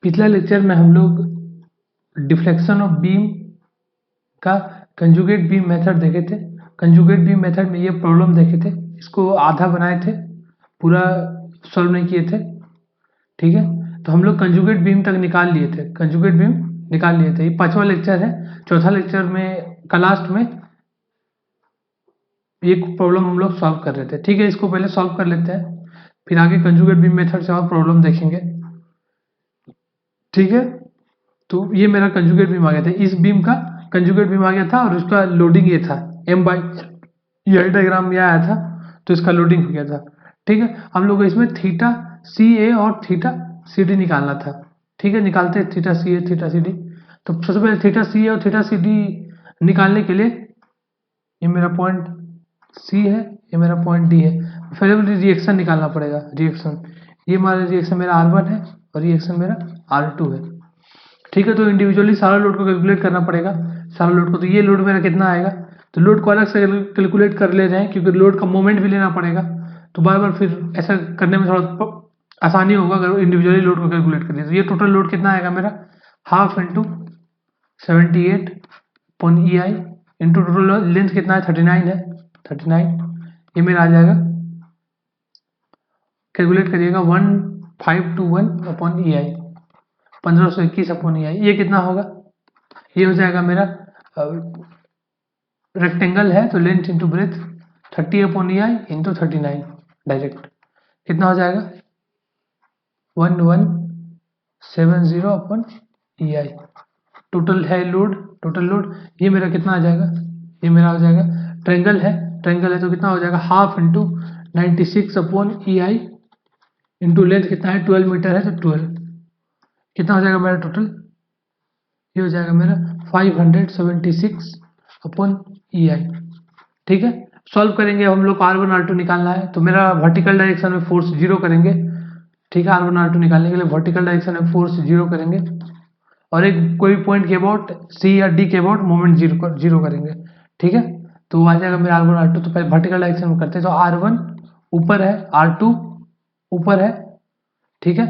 पिछले लेक्चर में हम लोग डिफ्लेक्शन ऑफ बीम का कंजुगेट बीम मेथड देखे थे। कंजुगेट बीम मेथड में ये प्रॉब्लम देखे थे, इसको आधा बनाए थे, पूरा सॉल्व नहीं किए थे। ठीक है, तो हम लोग कंजुगेट बीम तक निकाल लिए थे, कंजुगेट बीम निकाल लिए थे। ये 5वां लेक्चर है। चौथा लेक्चर में का लास्ट में ये प्रॉब्लम हम लोग सॉल्व कर रहे थे। ठीक है, इसको पहले सॉल्व कर लेते हैं, फिर आगे कंजुगेट बीम मेथड से और प्रॉब्लम देखेंगे। ठीक है, तो ये मेरा कंजुगेट बीम आ गया था, इस बीम का कंजुगेट बीम आ गया था और उसका लोडिंग ये था m/, यही डायग्राम में आया था, तो इसका लोडिंग हो गया था। ठीक है, हम लोग इसमें थीटा सी ए और थीटा सी डी निकालना था। ठीक है, निकालते हैं थीटा सी ए थीटा सी डी। तो सबसे पहले थीटा सी ए और थीटा सी डी निकालने के लिए ये मेरा पॉइंट सी है, ये मेरा पॉइंट डी है। पहले रिएक्शन निकालना पड़ेगा, रिएक्शन। ये हमारा रिएक्शन मेरा R1 है और रिएक्शन मेरा R2 है। ठीक है, तो इंडिविजुअली सारा लोड को कैलकुलेट करना पड़ेगा, सारा लोड को। तो ये लोड मेरा कितना आएगा, तो लोड को अलग से कैलकुलेट कर ले रहे हैं, क्योंकि लोड का मोमेंट भी लेना पड़ेगा। तो बार बार फिर ऐसा करने में थोड़ा आसानी होगा अगर इंडिविजुअली लोड को कैलकुलेट करिए। तो ये टोटल लोड कितना आएगा मेरा, half into 78/EI into total length कितना है, 39 है, 39। ये मेरा आ जाएगा, कैलकुलेट करिएगा, 1521/EI, 1521/EI। ये कितना होगा, ये हो जाएगा मेरा, रेक्टेंगल है तो length into breadth, 30/EI into 39 direct. कितना हो जाएगा, 1170/EI। टोटल है लोड, टोटल लोड ये मेरा कितना आ जाएगा, ये मेरा हो जाएगा, ट्रायंगल है, ट्रायंगल है तो कितना हो जाएगा, half into 96/EI into length कितना है, 12 मीटर है तो 12। कितना हो जाएगा मेरा टोटल, ये हो जाएगा मेरा 576/EI। ठीक है, सॉल्व करेंगे हम लोग को R1 R2 निकालना है। तो मेरा वर्टिकल डायरेक्शन में फोर्स 0 करेंगे। ठीक है, R1 R2 निकालने के लिए वर्टिकल डायरेक्शन में फोर्स 0 करेंगे और एक कोई पॉइंट के अबाउट सी या डी के अबाउट मोमेंट 0 करेंगे। ठीक है, तो आ जाएगा मेरा R1 R2। तो पहले वर्टिकल डायरेक्शन में करते हैं, तो R1 ऊपर है, R2 ऊपर है। ठीक है,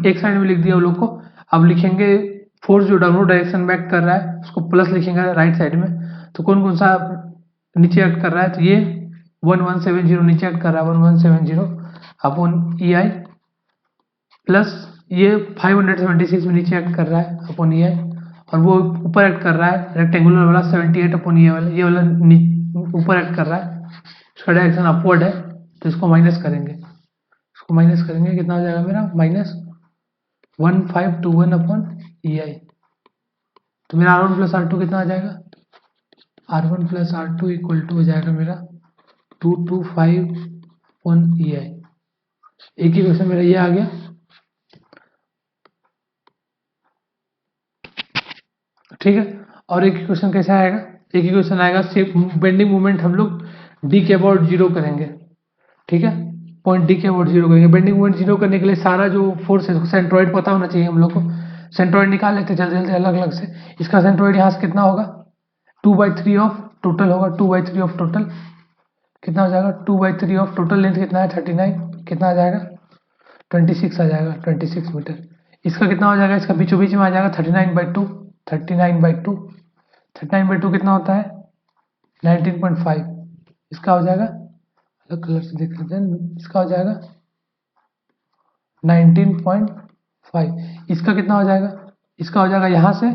एक साइड में लिख दिया वो लोग को। अब लिखेंगे फोर्स जो डाउनवर्ड डायरेक्शन में एक्ट कर रहा है उसको प्लस लिखेंगे राइट साइड में। तो कौन कौन सा नीचे एक्ट कर रहा है, तो ये 1170 नीचे एक्ट कर रहा है, 1170/EI प्लस ये 576 में नीचे एक्ट कर रहा है अपॉन EI, और वो ऊपर एक्ट कर रहा है रेक्टेंगुलर वाला 78/EI वाला, ये वाला ऊपर एक्ट कर रहा है, इसका डायरेक्शन अपवर्ड है। तो इसको माइनस करेंगे, इसको माइनस करेंगे, कितना हो जाएगा मेरा, -1521/EI। तो मेरा R1 प्लस R2 कितना आ जाएगा, R1 plus R2 equal to हो जाएगा मेरा 225/EI। एक ही क्वेश्चन मेरा ये आ गया। ठीक है, और एक ही क्वेश्चन कैसे आएगा, एक ही क्वेश्चन आएगा, सिर्फ बेंडिंग मोमेंट हम लोग डी के अबाउट 0 करेंगे। ठीक है, पॉइंट डी के अबाउट 0 करेंगे। बेंडिंग मोमेंट 0 करने के लिए सारा जो फोर्स है सेंट्रोइड पता होना चाहिए हम लोग को। सेंट्रोइड निकाल लेते जल्दी जल्दी अलग अलग से। इसका सेंट्रोइड यहाँ से कितना होगा, 2/3 ऑफ टोटल होगा, 2/3 ऑफ टोटल कितना हो जाएगा, 2/3 ऑफ टोटल लेंथ कितना है, 39, कितना आ जाएगा, 26 आ जाएगा, 26 मीटर। इसका कितना हो जाएगा, इसका बीचों बीच में आ जाएगा 39/2, 39/2, 39/2 कितना होता है, 19.5। इसका हो जाएगा, अलग कलर से देख लेते हैं, इसका हो जाएगा 19.5। इसका कितना हो जाएगा, इसका हो जाएगा यहाँ से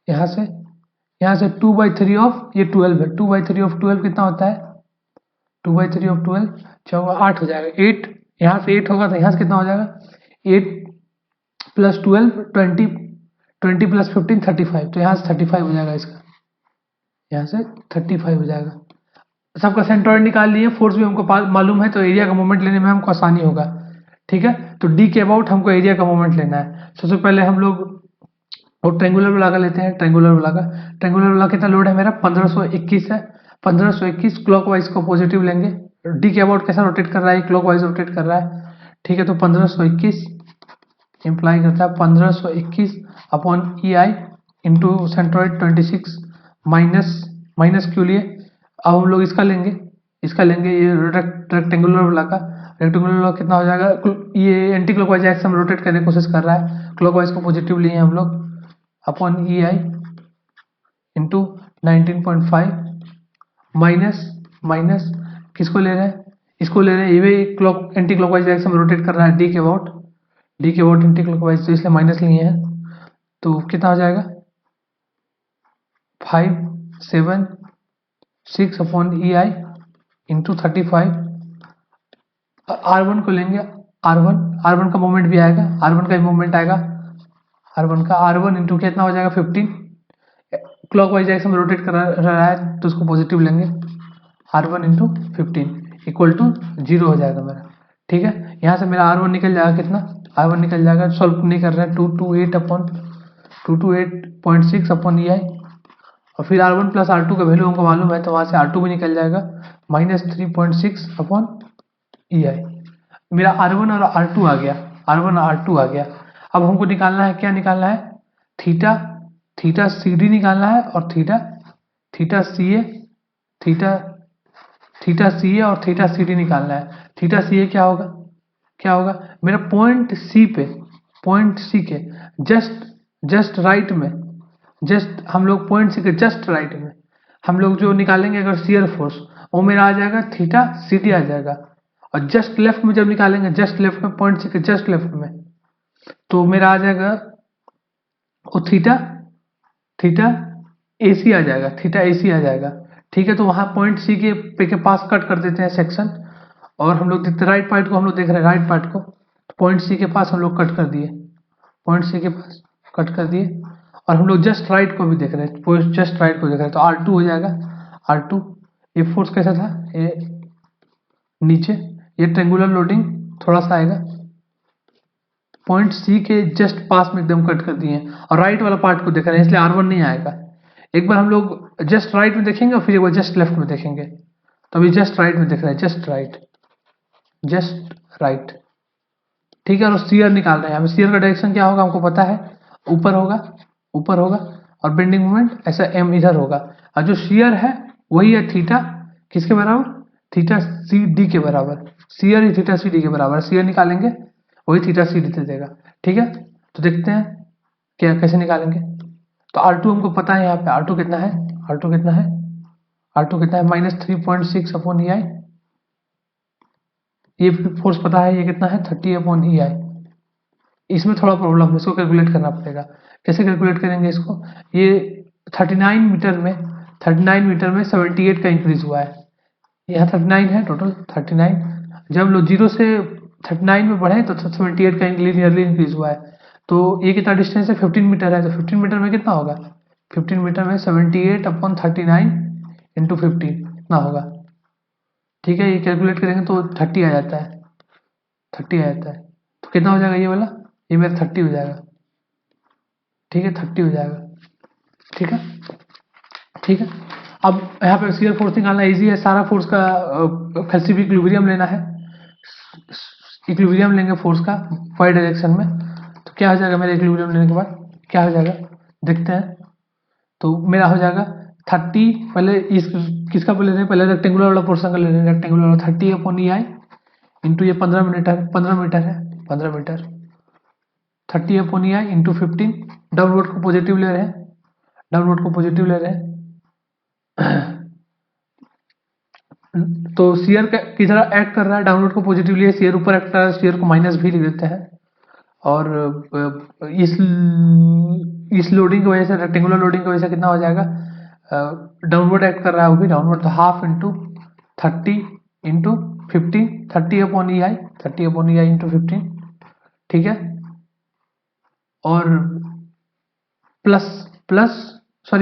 यहाँ से यहाँ से 2/3 ऑफ ये 12 है, 2/3 ऑफ 12 कितना होता है, 2/3 ऑफ 12 चौका 8 हो जाएगा, 8 यहाँ से 8 होगा तो यहाँ से कितना हो जाएगा, 8 प्लस 12 20, 20 प्लस 15 35। तो यहाँ से 35 हो जाएगा, इसका यहाँ से 35 हो जाएगा। सबका सेंट्रोइड निकाल लिए, फोर्स भी हमको मालूम है, तो एरिया का मोमेंट लेने में हमको आसानी होगा। ठीक है, तो डी के अबाउट हमको एरिया का मोमेंट लेना है। सबसे पहले हम लोग और ट्रायंगुलर वाला का लेते हैं, ट्रायंगुलर वाला का। ट्रायंगुलर वाला कितना लोड है मेरा, 1521 है, 1521 क्लॉकवाइज को पॉजिटिव लेंगे। डी के अबाउट कैसा रोटेट कर रहा है, क्लॉकवाइज रोटेट कर रहा है। ठीक है, तो 1521 इंप्लाई करता है 1521/EI इंटू सेंट्रोइड 26 माइनस क्यों लिए। अब हम लोग इसका लेंगे, ये रेक्टेंगुलर वाला का रेक्टेंगुलर लॉ कितना हो जाएगा, ये एंटी क्लॉकवाइज एक्सिस में रोटेट करने की कोशिश कर रहा है, क्लॉकवाइज को पॉजिटिव लिए हम लोग, upon E I into 19.5 minus किसको ले रहे हैं, इसको ले रहे हैं, ये भी क्लॉक एंटी क्लॉकवाइज डायरेक्शन में रोटेट कर रहा है डी के अबाउट एंटी क्लॉकवाइज, तो इसलिए माइनस लिए हैं। तो कितना हो जाएगा 5 7 6 upon E I into 35। R1 को लेंगे, R1 का मोमेंट भी आएगा, R1 का भी मोमेंट आएगा, R1 इंटू कितना हो जाएगा 15, क्लॉकवाइज डायरेक्शन में रोटेट कर रहा है तो उसको पॉजिटिव लेंगे, R1 इंटू 15 इक्वल टू 0 हो जाएगा मेरा। ठीक है, यहाँ से मेरा R1 निकल जाएगा, कितना R1 निकल जाएगा, सॉल्व नहीं कर रहे हैं, 228.6 अपॉन ई आई, और फिर R1 प्लस R2 का वैल्यू हमको मालूम है, तो वहाँ से R2 भी निकल जाएगा, -3.6 अपॉन ई आई। मेरा R1 और R2 आ गया, R1 और R2 आ गया। अब हमको निकालना है, क्या निकालना है, थीटा सी डी निकालना है, और थीटा सी ए और थीटा सी डी निकालना है। थीटा सी ए क्या होगा मेरा पॉइंट सी के जस्ट राइट में, हम लोग पॉइंट सी के जस्ट राइट में हम लोग जो निकालेंगे अगर शियर फोर्स, वो मेरा आ जाएगा थीटा सी डी आ जाएगा, और जस्ट लेफ्ट में जब निकालेंगे, जस्ट लेफ्ट में पॉइंट सी के जस्ट लेफ्ट में, तो मेरा आ जाएगा वो थीटा एसी आ जाएगा, थीटा एसी आ जाएगा। ठीक है, तो वहां पॉइंट सी के पास कट कर देते हैं सेक्शन, और हम लोग देखते राइट पार्ट को, हम लोग देख रहे हैं राइट पार्ट को, तो पॉइंट सी के पास हम लोग कट कर दिए, पॉइंट सी के पास कट कर दिए, और हम लोग जस्ट राइट को भी देख रहे हैं, जस्ट राइट को देख रहे हैं, तो R2 हो जाएगा, R2 ये फोर्स कैसा था, ये नीचे, ये ट्रेंगुलर लोडिंग थोड़ा सा आएगा, पॉइंट सी के जस्ट पास में एकदम कट कर दिए, और राइट वाला पार्ट को देख रहे हैं, इसलिए R1 नहीं आएगा। एक बार हम लोग जस्ट राइट में देखेंगे और फिर एक बार जस्ट लेफ्ट में देखेंगे, तो अभी जस्ट राइट में देख रहे हैं, जस्ट राइट। ठीक है, और शियर निकाल रहे हैं, हमें शियर का डायरेक्शन क्या होगा हमको पता है, ऊपर होगा, और बेंडिंग मोमेंट ऐसा एम इधर होगा, और जो शियर है वही है थीटा किसके बराबर, थीटा सी डी के बराबर, शियर ही थीटा सी डी के बराबर, शियर निकालेंगे वही थीटा सी डी दे देगा। ठीक है, तो देखते हैं क्या कैसे निकालेंगे। तो R2 हमको पता है, यहाँ पे R2 कितना है, -3.6 अपॉन ई आई, ये फोर्स पता है, ये कितना है 30 अपॉन ई आई। इसमें थोड़ा प्रॉब्लम है, इसको कैलकुलेट करना पड़ेगा, कैसे कैलकुलेट करेंगे इसको, ये 39 मीटर में 78 का इंक्रीज हुआ है, यहाँ 39 है टोटल, 39, जब लोग 0 से 39 में बढ़े तो 78 का लिनियरली इंक्रीज हुआ है, तो ये कितना डिस्टेंस है 15 मीटर है, तो 15 मीटर में कितना होगा, 15 मीटर में 78 अपॉन 39 इंटू 15 इतना होगा। ठीक है, ये कैलकुलेट करेंगे तो 30 आ जाता है, तो कितना हो जाएगा ये वाला, ये मेरा 30 हो जाएगा। ठीक है, 30 हो जाएगा। ठीक है, अब यहाँ पे शियर फोर्स निकालना इजी है, सारा फोर्स का फ्लेक्सिबल इक्विलिब्रियम लेना है, इक्विलिब्रियम लेंगे फोर्स का वाई डायरेक्शन में, तो क्या हो जाएगा मेरे इक्विलिब्रियम लेने के बाद क्या हो जाएगा देखते हैं। तो मेरा हो जाएगा 30, पहले इस किसका ले रहे हैं, पहले रेक्टेंगुलर वाला पोर्शन का ले रहे हैं, रेक्टेंगुलर वाला 30 अपॉन ई आई इंटू ये 15 metre 30 upon E I into 15, downward को पॉजिटिव ले रहे हैं, तो शियर किधर एक्ट कर रहा है, डाउनवर्ड को पॉजिटिव लिए, शियर ऊपर एक्ट कर रहा है, शियर को माइनस भी लिख देते हैं, और इस लोडिंग की वजह से, रेक्टेंगुलर लोडिंग की वजह से कितना हो जाएगा, डाउनवर्ड एक्ट कर रहा है वो भी, डाउनवर्ड, तो half into 30 into 15, 30 upon E I into 15। ठीक है, और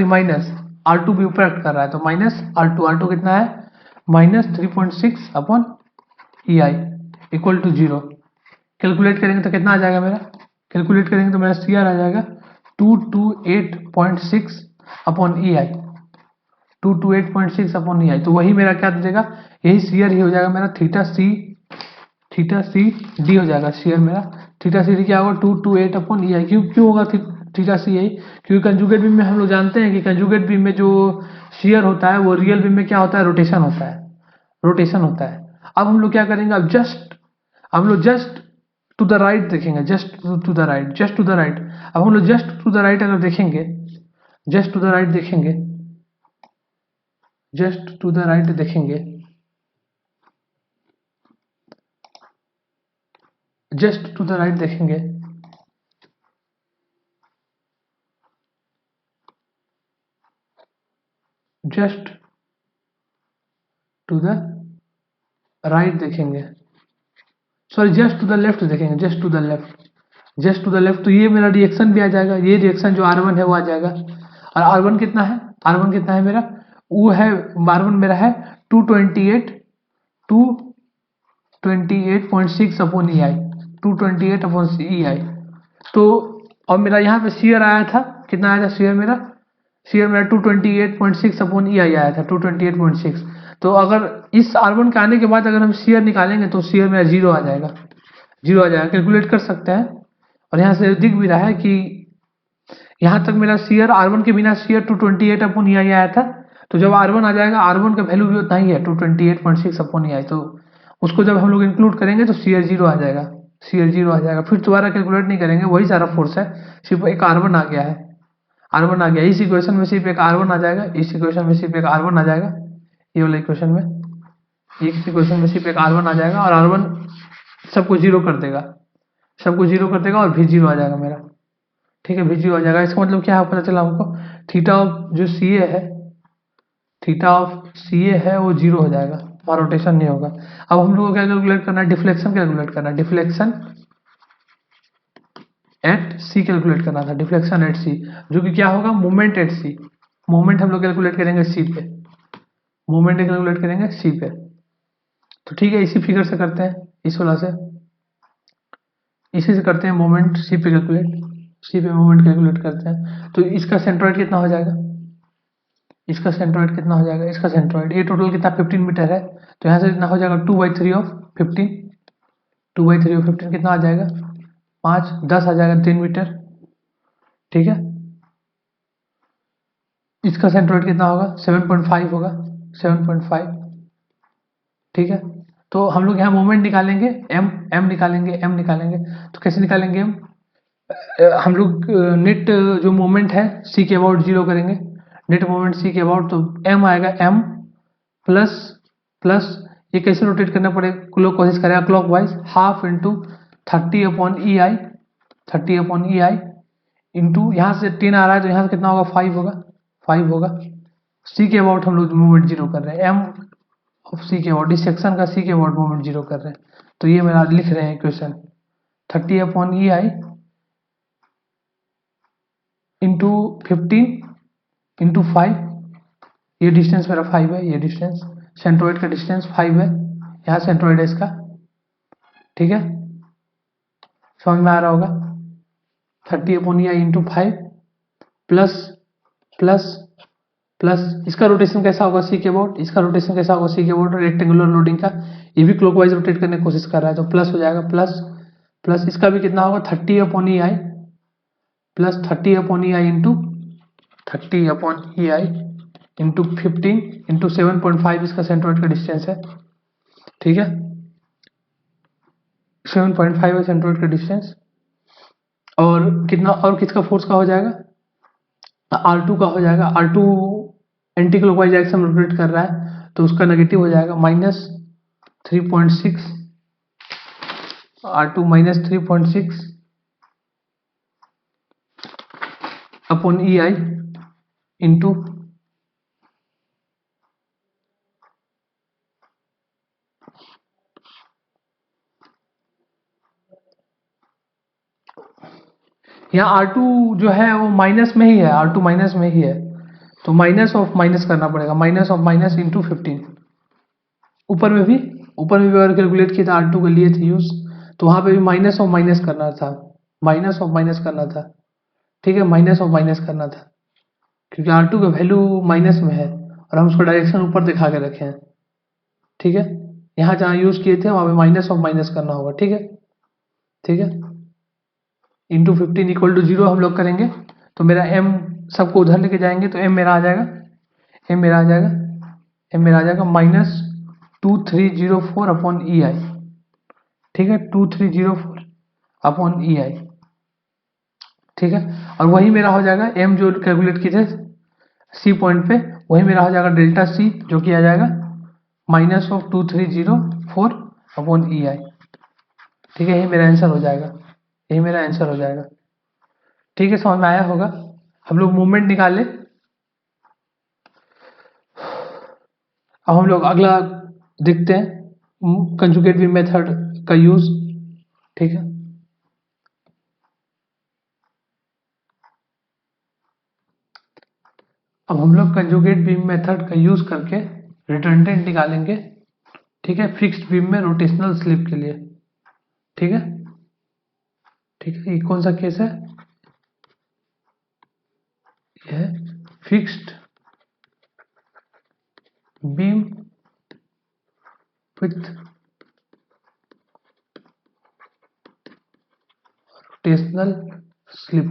माइनस R2 भी ऊपर एक्ट कर रहा है, तो माइनस R2 कितना है, -3.6 upon E I equal to 0। Calculate करेंगे तो कितना आ जाएगा मेरा, सीआर आ जाएगा 228.6 अपॉन ई आई, 228.6 अपॉन ई आई, तो वही मेरा क्या दे देगा, यही सीआर ही हो जाएगा मेरा, थीटा सी डी हो जाएगा सीआर मेरा, थीटा सी डी क्या होगा 228 अपॉन ई आई। क्यों होगा थीटा सी आई, क्योंकि कंजुगेट बीम में हम लोग जानते हैं कि कंजुगेट बीम में जो शेयर होता है वो रियल बीम में क्या होता है, रोटेशन होता है। अब हम लोग क्या करेंगे, अब जस्ट हम लोग जस्ट टू द राइट देखेंगे, just to the right, just to the right. अब हम लोग जस्ट टू द राइट अगर देखेंगे, जस्ट टू द राइट देखेंगे, जस्ट टू द राइट देखेंगे, जस्ट टू द राइट देखेंगे, जस्ट टू द राइट देखेंगे, sorry just to the left देखेंगे, just to the left, just to the left, तो ये मेरा रिएक्शन भी आ जाएगा, ये रिएक्शन जो R1 है वो आ जाएगा। और R1 कितना है, R1 कितना है मेरा, वो है R1 मेरा है 228.6 अपॉन EI, 228 अपॉन EI। तो और मेरा यहाँ पे शेयर आया था, कितना आया था शेयर मेरा, शेयर मेरा 228.6 अपॉन EI आया था, 228.6। तो अगर इस R1 के आने के बाद अगर हम शेयर निकालेंगे तो शेयर मेरा 0 आ जाएगा, 0 आ जाएगा, कैलकुलेट कर सकते हैं। और यहाँ से दिख भी रहा है कि यहाँ तक मेरा शेयर R1 के बिना शेयर 228 अपॉन EI आया था। तो जब R1 आ जाएगा, R1 का वैल्यू भी उतना ही है 228.6 अपॉन EI, तो उसको जब हम लोग इंक्लूड करेंगे तो शेयर 0 आ जाएगा, शेयर 0 आ जाएगा। फिर दोबारा कैलकुलेट नहीं करेंगे, वही सारा फोर्स है, सिर्फ एक R1 आ गया है, R1 आ गया। इस इक्वेशन में सिर्फ एक R1 आ जाएगा, इस इक्वेशन में सिर्फ एक R1 आ जाएगा, ये वाला इक्वेशन में, इस इक्वेशन में सिर्फ एक R1 आ जाएगा, और R1 सबको 0 कर देगा, सबको 0 कर देगा, और भी 0 आ जाएगा मेरा, ठीक है, भी 0 आ जाएगा। इसका मतलब क्या है पता चला हमको, थीटा ऑफ जो CA है, थीटा ऑफ CA है वो 0 हो जाएगा, वहाँ रोटेशन नहीं होगा। अब हम लोग को क्या कैलकुलेट करना है, डिफ्लेक्शन कैलकुलेट करना है, डिफ्लेक्शन एट C कैलकुलेट करना था, डिफ्लेक्शन एट C, जो कि क्या होगा, मोमेंट एट C, मोमेंट हम लोग कैलकुलेट करेंगे C पे, मोमेंट कैलकुलेट करेंगे C पे। तो ठीक है, इसी फिगर से करते हैं, इस वाला से, इसी से करते हैं मोमेंट C पे कैलकुलेट, C पे मोमेंट कैलकुलेट करते हैं। तो इसका सेंट्रोइड कितना हो जाएगा, इसका सेंट्रोइड कितना हो जाएगा, इसका सेंट्रोइड, ये टोटल कितना 15 मीटर है, तो यहाँ से कितना हो जाएगा 2/3 ऑफ 15, 2/3 ऑफ 15 कितना आ जाएगा, 5, 10 आ जाएगा 3 मीटर, ठीक है। इसका सेंट्रोइड कितना होगा, 7.5 होगा, 7.5, ठीक है। तो हम लोग यहाँ मोमेंट निकालेंगे, m निकालेंगे, m निकालेंगे, तो कैसे निकालेंगे हम लोग नेट जो मोमेंट है C के अबाउट 0 करेंगे, नेट मोमेंट C के अबाउट, तो m आएगा, m प्लस प्लस, ये कैसे रोटेट करना पड़ेगा, लोग कोशिश करेगा clock wise, half into 30 upon EI, 30 upon EI into, यहाँ से 10 आ रहा है तो यहाँ से कितना होगा, 5 होगा, 5 होगा। C के अबाउट हम लोग मूवमेंट 0 कर रहे हैं, m ऑफ C के अबाउट, इस सेक्शन का C के अबाउट मूवमेंट 0 कर रहे हैं, तो ये मेरा लिख रहे हैं equation, 30 upon EI into 15 into 5, ये डिस्टेंस मेरा 5 है, ये डिस्टेंस सेंट्रोइड का डिस्टेंस 5 है, यहाँ सेंट्रोइड है इसका, ठीक है, समझ में आ रहा होगा। 30 upon EI into 5 plus plus plus, इसका रोटेशन कैसा होगा C के अबाउट, इसका रोटेशन कैसा होगा C के अबाउट, रेक्टेंगुलर लोडिंग का, ये भी क्लॉकवाइज रोटेट करने की कोशिश कर रहा है, तो प्लस हो जाएगा, प्लस प्लस इसका भी कितना होगा 30 upon EI plus 30 upon EI into 30 upon EI into 15 into 7.5, इसका सेंट्रोइड का डिस्टेंस है, ठीक है, 7.5 है सेंट्रोइड का डिस्टेंस। और कितना, और किसका फोर्स का हो जाएगा, R2 का हो जाएगा, R2 एंटी क्लॉकवाइज डायरेक्शन में रोटेट कर रहा है, तो उसका नेगेटिव हो जाएगा, -3.6, R2 -3.6 अपॉन EI इंटू यहाँ R2 जो है वो माइनस में ही है, R2 माइनस में ही है, तो माइनस ऑफ माइनस करना पड़ेगा, माइनस ऑफ माइनस इंटू 15। ऊपर में भी अगर कैलकुलेट किया था R2 के लिए थे यूज, तो वहाँ पे भी माइनस ऑफ माइनस करना था, माइनस ऑफ माइनस करना था, ठीक है, माइनस ऑफ माइनस करना था, क्योंकि R2 का वैल्यू माइनस में है और हम उसका डायरेक्शन ऊपर दिखा के रखे हैं, ठीक है। यहाँ जहाँ यूज किए थे वहाँ पे माइनस ऑफ माइनस करना होगा, ठीक है, ठीक है, इंटू 15 इक्वल टू 0 हम लोग करेंगे, तो मेरा m सबको उधर लेके जाएंगे, तो m मेरा आ जाएगा, m मेरा आ जाएगा, m मेरा आ जाएगा -2304 अपॉन EI ठीक है, 2304 अपॉन ई आई, ठीक है। और वही मेरा हो जाएगा एम जो कैलकुलेट किए थे सी पॉइंट पे, वही मेरा हो जाएगा डेल्टा सी जो कि आ जाएगा minus of 2304 upon E I, ठीक है। यही मेरा आंसर हो जाएगा, यही मेरा आंसर हो जाएगा, ठीक है। समझ में आया होगा। हम लोग मूवमेंट निकाले। अब हम लोग अगला देखते हैं कंजुगेट बीम मेथड का यूज, ठीक है। अब हम लोग कंजुगेट बीम मेथड का यूज करके रिटर्नटेंट निकालेंगे, ठीक है, फिक्स्ड बीम में रोटेशनल स्लिप के लिए, ठीक है, ठीक है। ये कौन सा केस है? यह fixed beam width rotational slip,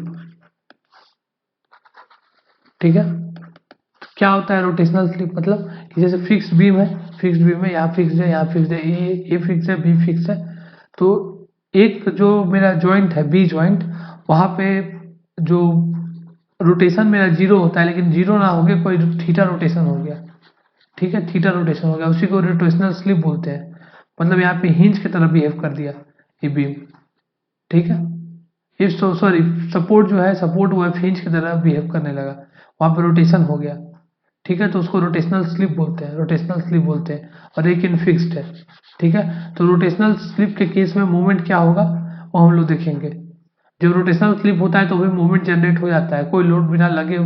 ठीक है। क्या होता है रोटेशनल स्लिप? मतलब कि जैसे फिक्स्ड बीम है, फिक्स्ड बीम में यहाँ फिक्स्ड है, यहाँ फिक्स्ड है, ए फिक्स है, बी फिक्स है, तो एक जो मेरा जॉइंट है बी जॉइंट, वहाँ पे जो रोटेशन मेरा जीरो होता है, लेकिन जीरो ना होके कोई थीटा रोटेशन हो गया, ठीक है, थीटा रोटेशन हो गया, उसी को रोटेशनल स्लिप बोलते हैं। मतलब यहाँ पे हिंज की तरह बिहेव कर दिया ये बीम, ठीक है। इफ सॉरी सपोर्ट जो है, सपोर्ट वो हिंज की तरह बिहेव करने लगा, वहाँ पे रोटेशन हो गया, ठीक है, तो उसको रोटेशनल स्लिप बोलते हैं, रोटेशनल स्लिप बोलते हैं। और एक इनफिक्स्ड है, ठीक है। तो रोटेशनल स्लिप के केस में मूवमेंट क्या होगा वो हम लोग देखेंगे। जब रोटेशनल स्लिप होता है तो भी मूवमेंट जनरेट हो जाता है, कोई लोड बिना लगे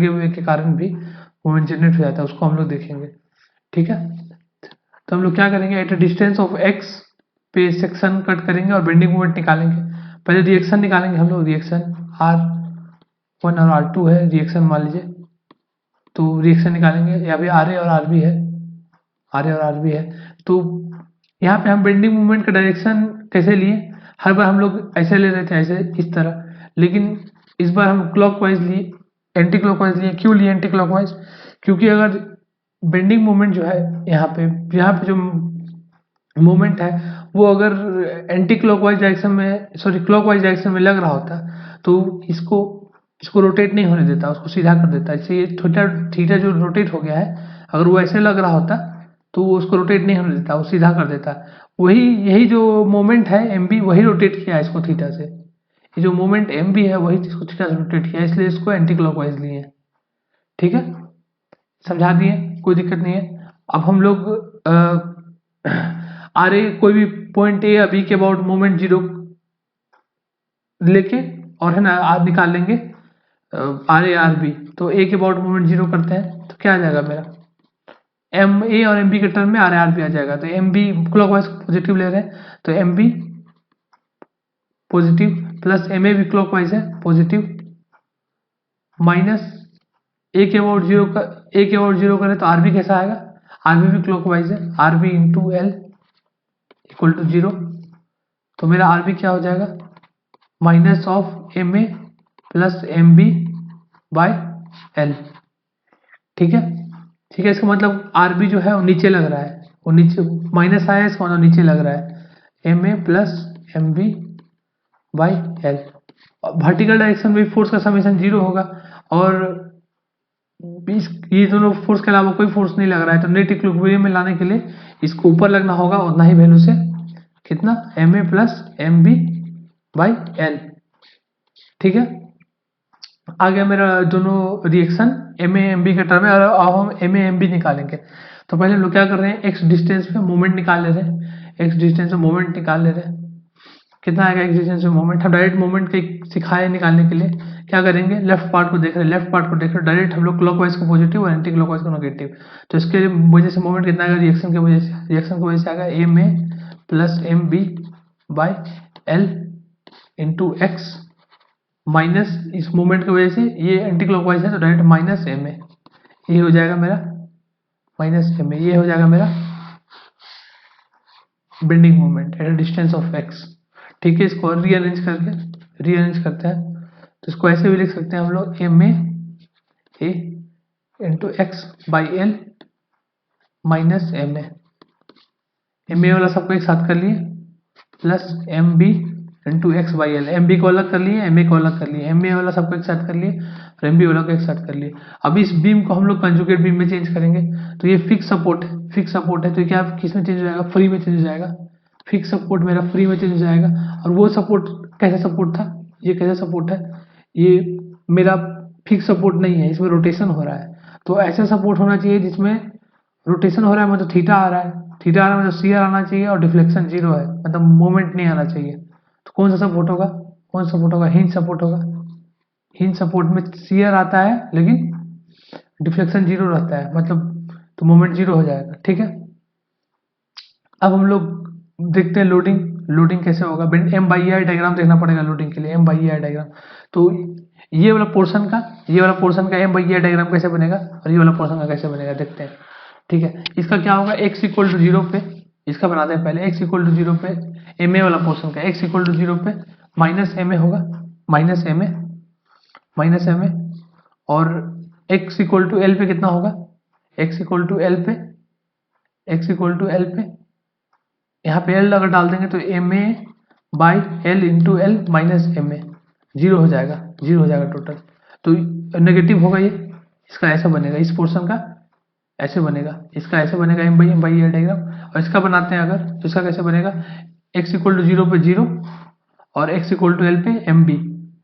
हुए के कारण भी मूवमेंट जनरेट हो जाता है, उसको हम लोग देखेंगे, ठीक है। तो हम लोग क्या करेंगे, eight a distance of x पे सेक्शन कट करेंगे और बेंडिंग मोमेंट निकालेंगे। पहले रिएक्शन निकालेंगे हम लोग, रिएक्शन R1 और R2 है रिएक्शन मान लीजिए, तो रिएक्शन निकालेंगे। या फिर आर ए और आर बी है, आर ए और आर बी है। तो यहाँ पे हम बेंडिंग मूवमेंट का डायरेक्शन कैसे लिए? हर बार हम लोग ऐसे ले रहे थे, ऐसे इस तरह, लेकिन इस बार हम क्लॉकवाइज लिए, एंटी क्लॉकवाइज लिए। क्यों लिए एंटी क्लॉकवाइज? क्योंकि अगर बेंडिंग मोमेंट जो है यहाँ पे जो मोमेंट है वो अगर एंटी क्लॉकवाइज डायरेक्शन में, सॉरी क्लॉकवाइज डायरेक्शन में लग रहा होता तो इसको इसको रोटेट नहीं होने देता, उसको सीधा कर देता। इसलिए थीटा थीटा जो रोटेट हो गया है, अगर वो ऐसे लग रहा होता तो वो उसको रोटेट नहीं होने देता, वो सीधा कर देता। वही यही जो मोमेंट है एम बी, वही रोटेट किया है इसको थीटा से। ये जो मोमेंट एम बी है वही इसको थीटा से रोटेट किया है, इसलिए इसको एंटी क्लॉकवाइज लिए, ठीक है। समझा दिए, कोई दिक्कत नहीं है। अब हम लोग आर ए कोई भी पॉइंट ए या बी के अबाउट मोमेंट जीरो लेके और है ना आर निकाल लेंगे, आर ए आर बी। तो ए के अबाउट मोमेंट जीरो करते हैं तो क्या आ जाएगा मेरा, एम ए और एम बी के टर्म में आर ए आर बी आ जाएगा। तो एम बी क्लॉकवाइज पॉजिटिव ले रहे हैं तो M B positive plus M A भी क्लॉकवाइज है पॉजिटिव, माइनस ए के अबाउट जीरो का, ए के अबाउट जीरो करें तो आर बी कैसा आएगा, आर बी क्लॉकवाइज है, R B into L equal to zero. तो मेरा आर बी क्या हो जाएगा, minus of M A plus M B by L, ठीक है, ठीक है। इसका मतलब आर बी जो है वो नीचे लग रहा है, वो नीचे माइनस आया है, इसका मतलब नीचे लग रहा है, M A plus M B by L. Vertical direction में फोर्स का समेशन जीरो होगा, और ये दोनों फोर्स के अलावा कोई फोर्स नहीं लग रहा है, तो नेट इक्विलिब्रियम में लाने के लिए इसको ऊपर लगना होगा उतना ही वैल्यू से, कितना, M A plus M B by L, ठीक है। आ गया मेरा दोनों reaction M A M B के टर्म में, और अब हम एम ए एम बी निकालेंगे। तो पहले हम लोग क्या कर रहे हैं, एक्स डिस्टेंस पे मोमेंट निकाल ले रहे हैं, एक्स डिस्टेंस पे मोमेंट निकाल ले रहे हैं। कितना आएगा एक्स डिस्टेंस पे मोमेंट? हम डायरेक्ट मोमेंट के सिखाए निकालने के लिए क्या करेंगे, लेफ्ट पार्ट को देख रहे हैं, लेफ्ट पार्ट को देख रहे हैं, डायरेक्ट हम लोग क्लॉकवाइज को पॉजिटिव और एंटी क्लॉकवाइज को नेगेटिव। तो इसके वजह से मोमेंट कितना आएगा, रिएक्शन की वजह से, रिएक्शन की वजह से आएगा M A plus M B by L into x, minus इस मोमेंट की वजह से ये एंटी क्लॉकवाइज है तो डायरेक्ट माइनस एम ए, ये हो जाएगा मेरा माइनस एम ए, ये हो जाएगा मेरा bending moment eight a distance of x, ठीक है। इसको रीअरेंज करते हैं तो इसको ऐसे भी लिख सकते हैं हम लोग, M A into x by L minus M A वाला सबको एक साथ कर लिए, plus M B into x by L. M B को अलग कर लिए, एम ए को अलग कर लिए, एम ए वाला सबको एक साथ कर लिए और एम बी वाला को एक साथ कर लिए। अब इस बीम को हम लोग कंजुगेट बीम में चेंज करेंगे। तो ये फिक्स सपोर्ट है, फिक्स सपोर्ट है तो क्या किस में चेंज हो जाएगा, फ्री में चेंज हो जाएगा। फिक्स सपोर्ट मेरा फ्री में चेंज हो जाएगा। और वो सपोर्ट कैसा सपोर्ट था, ये कैसा सपोर्ट है, ये मेरा फिक्स सपोर्ट नहीं है, इसमें रोटेशन हो रहा है। तो ऐसा सपोर्ट होना चाहिए जिसमें रोटेशन हो रहा है, मतलब थीटा आ रहा है, थीटा आ रहा है मतलब सीआर आना चाहिए और डिफ्लेक्शन जीरो है, मतलब मूवमेंट नहीं आना चाहिए। तो कौन सा सपोर्ट होगा, कौन सा सपोर्ट होगा, हिंज सपोर्ट होगा। हिंज सपोर्ट में सीआर आता है लेकिन डिफ्लेक्शन जीरो रहता है, मतलब तो मूवमेंट जीरो हो जाएगा। ठीक है, अब हम लोग देखते हैं लोडिंग, लोडिंग कैसे होगा। एम बाई आई डायग्राम देखना पड़ेगा लोडिंग के लिए, एम बाई आई डायग्राम। तो ये वाला पोर्शन का, ये वाला पोर्शन का एम बाई आई डायग्राम कैसे बनेगा और ये वाला पोर्शन का कैसे बनेगा देखते हैं। ठीक है, इसका क्या होगा, x इक्वल टू जीरो पे, इसका बनाते हैं पहले। x इक्वल टू जीरो पे एम ए वाला पोर्शन का x इक्वल टू जीरो पे माइनस एम ए होगा, minus M A, minus M A. और x इक्वल टू एल पे कितना होगा, x इक्वल टू एल पे, x इक्वल टू एल पे यहाँ पे एल अगर डाल देंगे तो M A by L into L minus M A, zero हो जाएगा, जीरो हो जाएगा टोटल। तो नेगेटिव होगा ये, इसका ऐसा बनेगा, इस पोर्शन का ऐसे बनेगा, इसका ऐसे बनेगा एम बाई ए डायग्राम। और इसका बनाते हैं अगर, तो इसका कैसे बनेगा, एक्स इक्वल टू जीरो पे जीरो और एक्स इक्वल टू एल पे M B,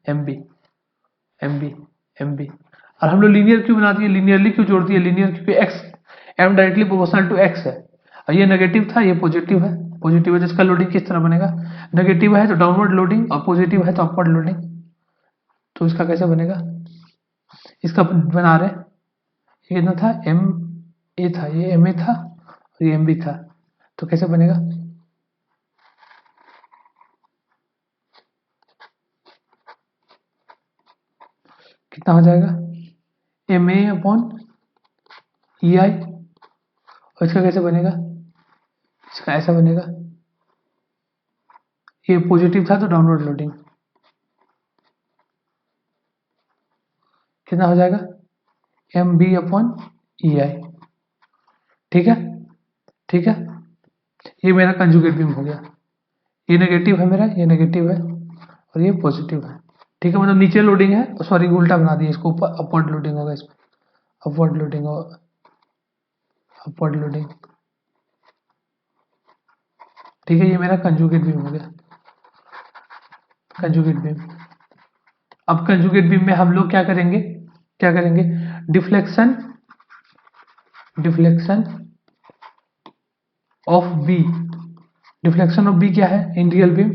M B, M B, M B. और हम लोग लीनियर क्यों बना दिए, लीनियरली क्यों जोड़ दिए, लीनियर क्योंकि x M directly proportional to x है। और ये नेगेटिव था, ये पॉजिटिव है, पॉजिटिव है तो इसका लोडिंग किस तरह बनेगा, नेगेटिव है तो डाउनवर्ड लोडिंग और पॉजिटिव है तो अपवर्ड लोडिंग। तो इसका कैसे बनेगा, इसका बना रहे, ये कितना था, एम ए था, ये एम ए था और ये एम बी था। तो कैसे बनेगा, कितना हो जाएगा, M A upon E I. और इसका कैसे बनेगा, इसका ऐसा बनेगा, ये पॉजिटिव था तो डाउनवर्ड लोडिंग, कितना हो जाएगा, M B upon E I. ठीक है, ठीक है, ये मेरा कंजुगेट बीम हो गया। ये नेगेटिव है मेरा, ये नेगेटिव है और ये पॉजिटिव है। ठीक है, मतलब नीचे लोडिंग है, सॉरी उल्टा बना दिया इसको, ऊपर अपवर्ड लोडिंग होगा, इसमें अपवर्ड लोडिंग होगा, अपवर्ड लोडिंग। ठीक है, ये मेरा कंजुगेट बीम हो गया, कंजुगेट बीम। अब कंजुगेट बीम में हम लोग क्या करेंगे, क्या करेंगे, deflection, deflection of B, deflection of B क्या है in real beam,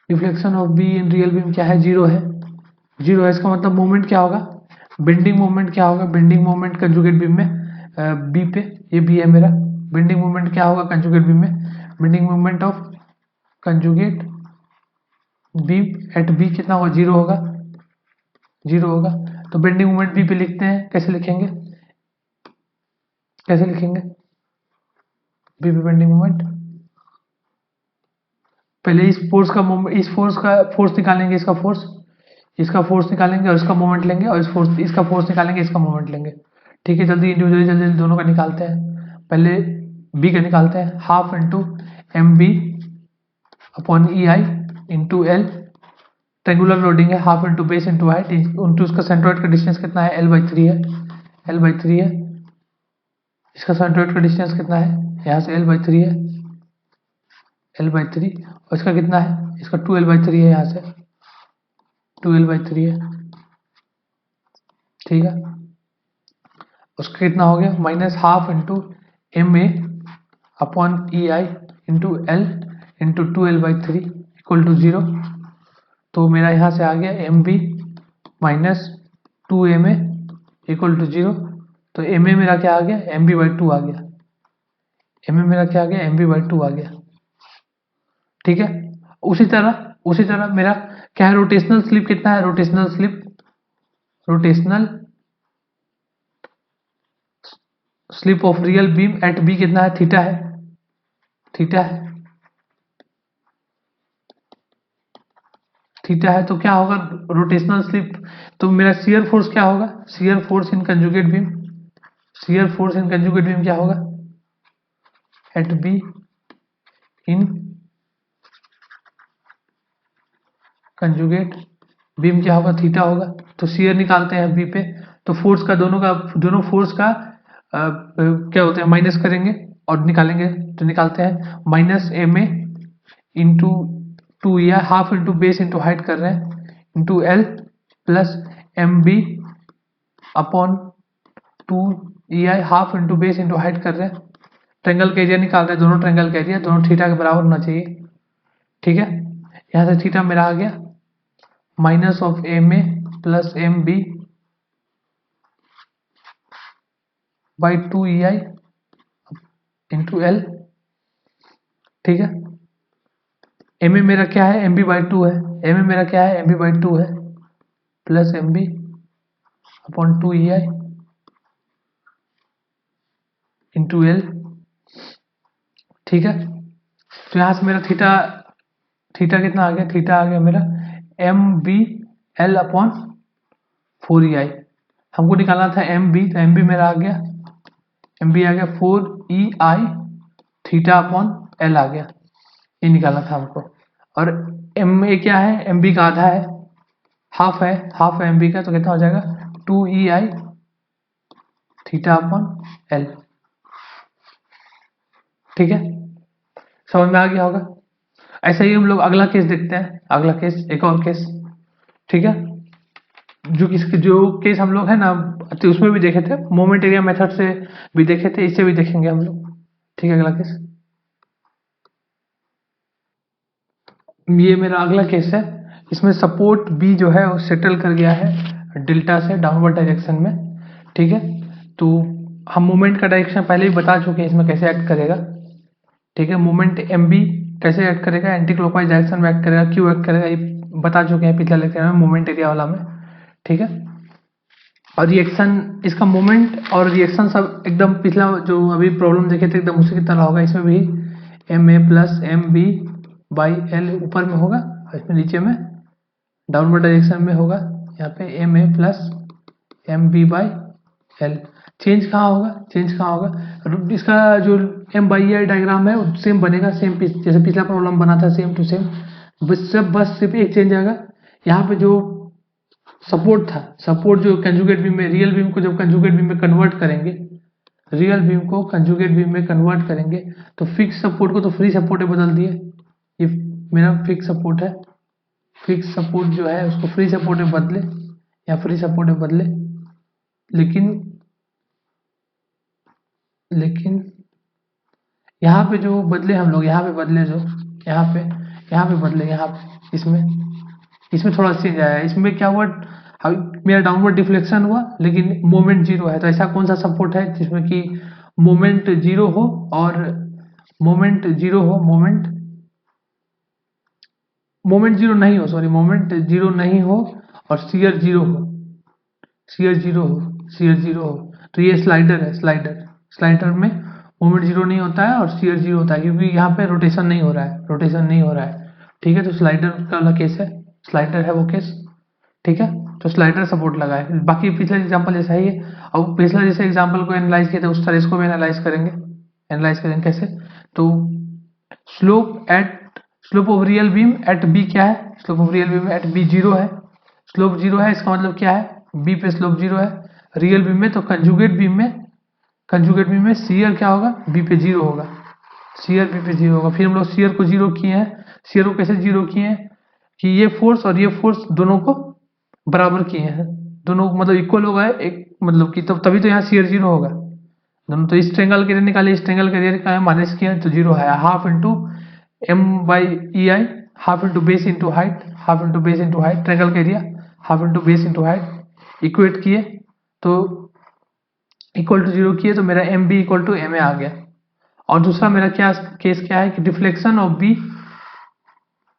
deflection of B in real beam क्या है, जीरो है, जीरो है। इसका मतलब मूवमेंट क्या होगा, बेंडिंग मूवमेंट क्या होगा, बेंडिंग मूवमेंट कंजुगेट बीम में बी पे, ये बी है मेरा, बेंडिंग मूवमेंट क्या होगा कंजुगेट बीम में, bending movement of conjugate beam at B कितना होगा, जीरो होगा, जीरो होगा। तो बेंडिंग मूवमेंट बी पे लिखते हैं, कैसे लिखेंगे, कैसे लिखेंगे, बी पे बेंडिंग मूवमेंट, पहले इस फोर्स का इस फोर्स का फोर्स निकालेंगे, इसका फोर्स, इसका फोर्स निकालेंगे और इसका मोमेंट लेंगे, और इस फोर्स, इसका फोर्स निकालेंगे, इसका मोमेंट लेंगे। ठीक है, जल्दी इंडिविजुअली जल्दी दोनों का निकालते हैं। पहले बी का निकालते हैं, half into M B upon E I into L, triangular loading है, half into base into height into उसका सेंट्रोइड का डिस्टेंस कितना है, एल बाई थ्री है, एल बाई थ्री है। इसका सेंट्रोइड का डिस्टेंस कितना है, यहाँ से एल बाई थ्री है, एल बाई थ्री। और इसका कितना है, इसका टू एल बाई थ्री है, यहाँ से टू एल बाई थ्री है। ठीक है, उसका कितना हो गया, minus half into M A upon E I into L into two L by three equal to zero. तो मेरा यहाँ से आ गया M B minus two M A equal to zero. तो एम ए मेरा क्या आ गया, एम बी बाई टू आ गया, एम ए मेरा क्या आ गया, एम बी बाई टू आ गया। ठीक है, उसी तरह मेरा क्या है, रोटेशनल स्लिप कितना है, rotational slip, rotational slip of real beam at B कितना है, थीटा है, थीटा है, थीटा है। तो क्या होगा रोटेशनल स्लिप, तो मेरा शियर फोर्स क्या होगा, shear force in conjugate beam, shear force in conjugate beam क्या होगा, at B in conjugate beam क्या होगा, थीटा होगा। तो शियर निकालते हैं बी पे, तो फोर्स का दोनों फोर्स का क्या होते हैं माइनस करेंगे और निकालेंगे। तो निकालते हैं minus M A into 2 half into base into height कर रहे हैं into L plus M B upon 2 half into base into height कर रहे हैं। ट्रेंगल का एरिया निकाल रहे हैं, दोनों ट्रेंगल का एरिया दोनों थीटा के बराबर होना चाहिए। ठीक है, यहाँ से थीटा मेरा आ गया minus of M A plus M B by 2 into L. ठीक है, एम ए मेरा क्या है, एम बी बाई 2 है, एम ए मेरा क्या है, एम बी बाई 2 है plus M B upon 2 into L. ठीक है, तो यहाँ से मेरा थीटा कितना आ गया, थीटा आ गया मेरा एम बी एल अपॉन 4 हमको निकालना था एम बी, तो एम बी मेरा आ गया, एम बी आ गया 4 थीटा अपॉन एल आ गया, ये निकालना था हमको। और एम ए क्या है, एम बी का आधा है, हाफ है एम बी का, तो कितना हो जाएगा 2 थीटा अपॉन एल। ठीक है, समझ में आ गया होगा। ऐसा ही हम लोग अगला केस देखते हैं, अगला केस एक और केस। ठीक है, जो केस हम लोग है ना, तो उसमें भी देखे थे, मोमेंट एरिया मेथड से भी देखे थे, इससे भी देखेंगे हम लोग। ठीक है, अगला केस, ये मेरा अगला केस है। इसमें सपोर्ट बी जो है वो सेटल कर गया है डेल्टा से डाउनवर्ड डायरेक्शन में। ठीक है, तो हम मोमेंट का डायरेक्शन पहले ही बता चुके हैं इसमें कैसे एक्ट करेगा। ठीक है, मोमेंट एम बी कैसे एक्ट करेगा, एंटी क्लॉकवाइज डायरेक्शन में एक्ट करेगा, क्यों एक्ट करेगा, ये बता चुके हैं पिछले लेक्चर में मोमेंट एरिया वाला में। ठीक है, और रिएक्शन, इसका मोमेंट और रिएक्शन सब एकदम पिछला जो अभी प्रॉब्लम देखे थे एकदम उसी की तरह होगा। इसमें भी M A plus M B by L ऊपर में होगा, और इसमें नीचे में डाउनवर्ड डायरेक्शन में होगा, यहाँ पे M A plus M B by L. Change कहाँ होगा, इसका जो एम बाई आई डायग्राम है वो सेम बनेगा, सेम जैसे पिछला प्रॉब्लम बना था, सेम टू सेम। बस सिर्फ एक चेंज आएगा, यहाँ पे जो सपोर्ट था, सपोर्ट जो कंजुगेट बीम में, रियल बीम को जब कंजुगेट बीम में कन्वर्ट करेंगे, रियल बीम को कंजुगेट बीम में कन्वर्ट करेंगे, तो फिक्स सपोर्ट को तो फ्री सपोर्ट में बदल दिए। ये मेरा फिक्स सपोर्ट है, फिक्स सपोर्ट जो है उसको फ्री सपोर्ट में बदले, या फ्री सपोर्ट में बदले, लेकिन यहाँ पे जो बदले हम लोग, यहाँ पे बदले जो यहाँ पे बदले, यहाँ पे इसमें थोड़ा चेंज आया है। इसमें क्या हुआ, मेरा डाउनवर्ड डिफ्लेक्शन हुआ लेकिन मोमेंट जीरो है। तो ऐसा कौन सा सपोर्ट है जिसमें कि मोमेंट जीरो हो और मोमेंट जीरो नहीं हो और शियर जीरो हो। तो ये स्लाइडर है, स्लाइडर में मोमेंट जीरो नहीं होता है और शियर जीरो होता है, क्योंकि यहाँ पे रोटेशन नहीं हो रहा है। ठीक है, तो स्लाइडर का वाला केस है, स्लाइडर है वो केस। ठीक है, तो स्लाइडर सपोर्ट लगा है। बाकी पिछला एग्जांपल जैसा ही है, और पिछला जैसे एग्जांपल को एनालाइज किया था उस तरह इसको भी एनालाइज करेंगे कैसे। तो slope of real beam at B क्या है, slope of real beam at B zero है। स्लोप जीरो है, इसका मतलब क्या है, बी पे स्लोप जीरो है रियल बीम में। तो कंजुगेट बीम में शियर क्या होगा, बी पे जीरो होगा, शियर बी पे जीरो होगा। फिर हम लोग शियर को जीरो किए हैं, शियर को कैसे जीरो किए हैं कि ये फोर्स और ये फोर्स दोनों को बराबर किए हैं, दोनों मतलब इक्वल होगा, एक मतलब कि तभी तो यहाँ शियर जीरो होगा दोनों। तो इस ट्रेंगल के एरिया निकाले, इस ट्रेंगल के एरिया का माइनस किया तो जीरो है। Half into M by E I, half into base into height, triangle का area half into base into height, equate किए तो इक्वल टू जीरो किए, तो मेरा M B equal to M A आ गया। और दूसरा मेरा केस क्या है कि deflection of B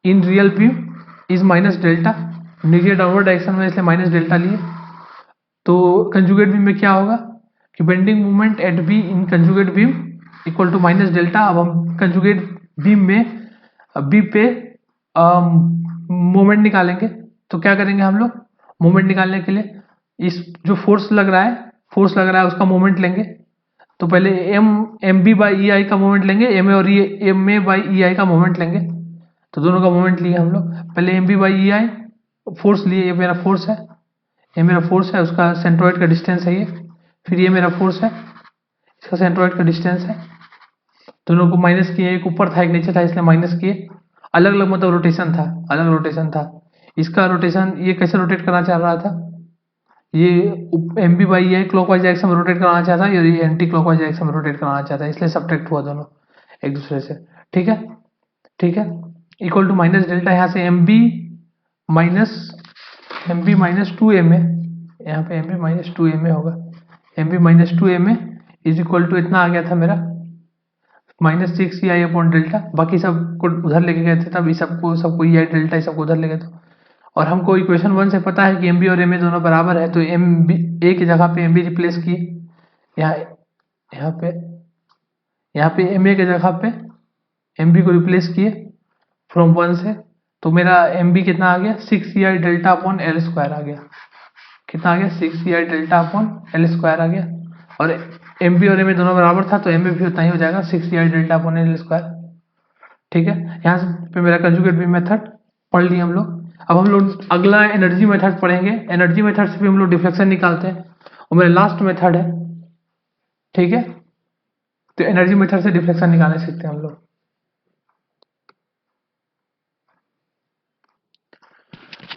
in real beam is minus delta, नीचे डाउनवर्ड डायरेक्शन में इसलिए माइनस डेल्टा लिए। तो कंजुगेट बीम में क्या होगा कि bending moment at B in conjugate beam equal to minus delta. अब हम कंजुगेट बीम में बी पे मोमेंट निकालेंगे, तो क्या करेंगे हम लोग, मोमेंट निकालने के लिए इस जो फोर्स लग रहा है उसका मोमेंट लेंगे। तो पहले एम बी बाई ई आई का मोमेंट लेंगे, एम ए और एम ए बाई ई आई का मोमेंट लेंगे। तो दोनों का मोमेंट लिए हम लोग, पहले M B by E I force लिए, ये मेरा फोर्स है, ये मेरा फोर्स है, उसका सेंट्रोइड का डिस्टेंस है ये, फिर ये मेरा फोर्स है, इसका सेंट्रोइड का डिस्टेंस है, दोनों को माइनस किए, एक ऊपर था एक नीचे था इसलिए माइनस किए, अलग अलग मतलब रोटेशन था, अलग रोटेशन था। इसका रोटेशन ये कैसे रोटेट करना चाह रहा था, ये M B by I clockwise direction में रोटेट कराना चाहता है, ये एंटी क्लॉकवाइज डायरेक्शन में रोटेट कराना चाहता है, इसलिए सब्ट्रैक्ट हुआ दोनों एक दूसरे से। ठीक है, ठीक है, इक्वल टू माइनस डेल्टा, यहाँ से M B minus two M A, यहाँ पे M B minus two M A होगा, M B minus two M A is equal to इतना आ गया था मेरा minus six E I upon delta, बाकी सब को उधर लेके गए थे तब, सबको ई आई डेल्टा सबको उधर ले गए थे। और हमको इक्वेशन 1 से पता है कि एम बी और एम ए दोनों बराबर है, तो एम बी ए की जगह पे एम बी रिप्लेस किए, यहाँ पे एम ए की जगह पे एम बी को रिप्लेस किए फ्रॉम 1 से, तो मेरा एम बी कितना आ गया, सिक्स ई आई डेल्टा अपॉन एल स्क्वायर आ गया, कितना आ गया, सिक्स ई आई डेल्टा अपॉन एल स्क्वायर आ गया, और एम बी और एम ए दोनों बराबर था तो एम ए भी उतना ही हो जाएगा, सिक्स ई आई डेल्टा अपॉन एल स्क्वायर। ठीक है, यहाँ पे मेरा कंजुगेट बीम मेथड पढ़ लिए हम लोग। अब हम लोग अगला एनर्जी मेथड पढ़ेंगे, एनर्जी मेथड से भी हम लोग डिफ्लेक्शन निकालते हैं, और मेरा लास्ट मेथड है। ठीक है, तो एनर्जी मेथड से डिफ्लेक्शन निकालने सीखते हैं हम लोग।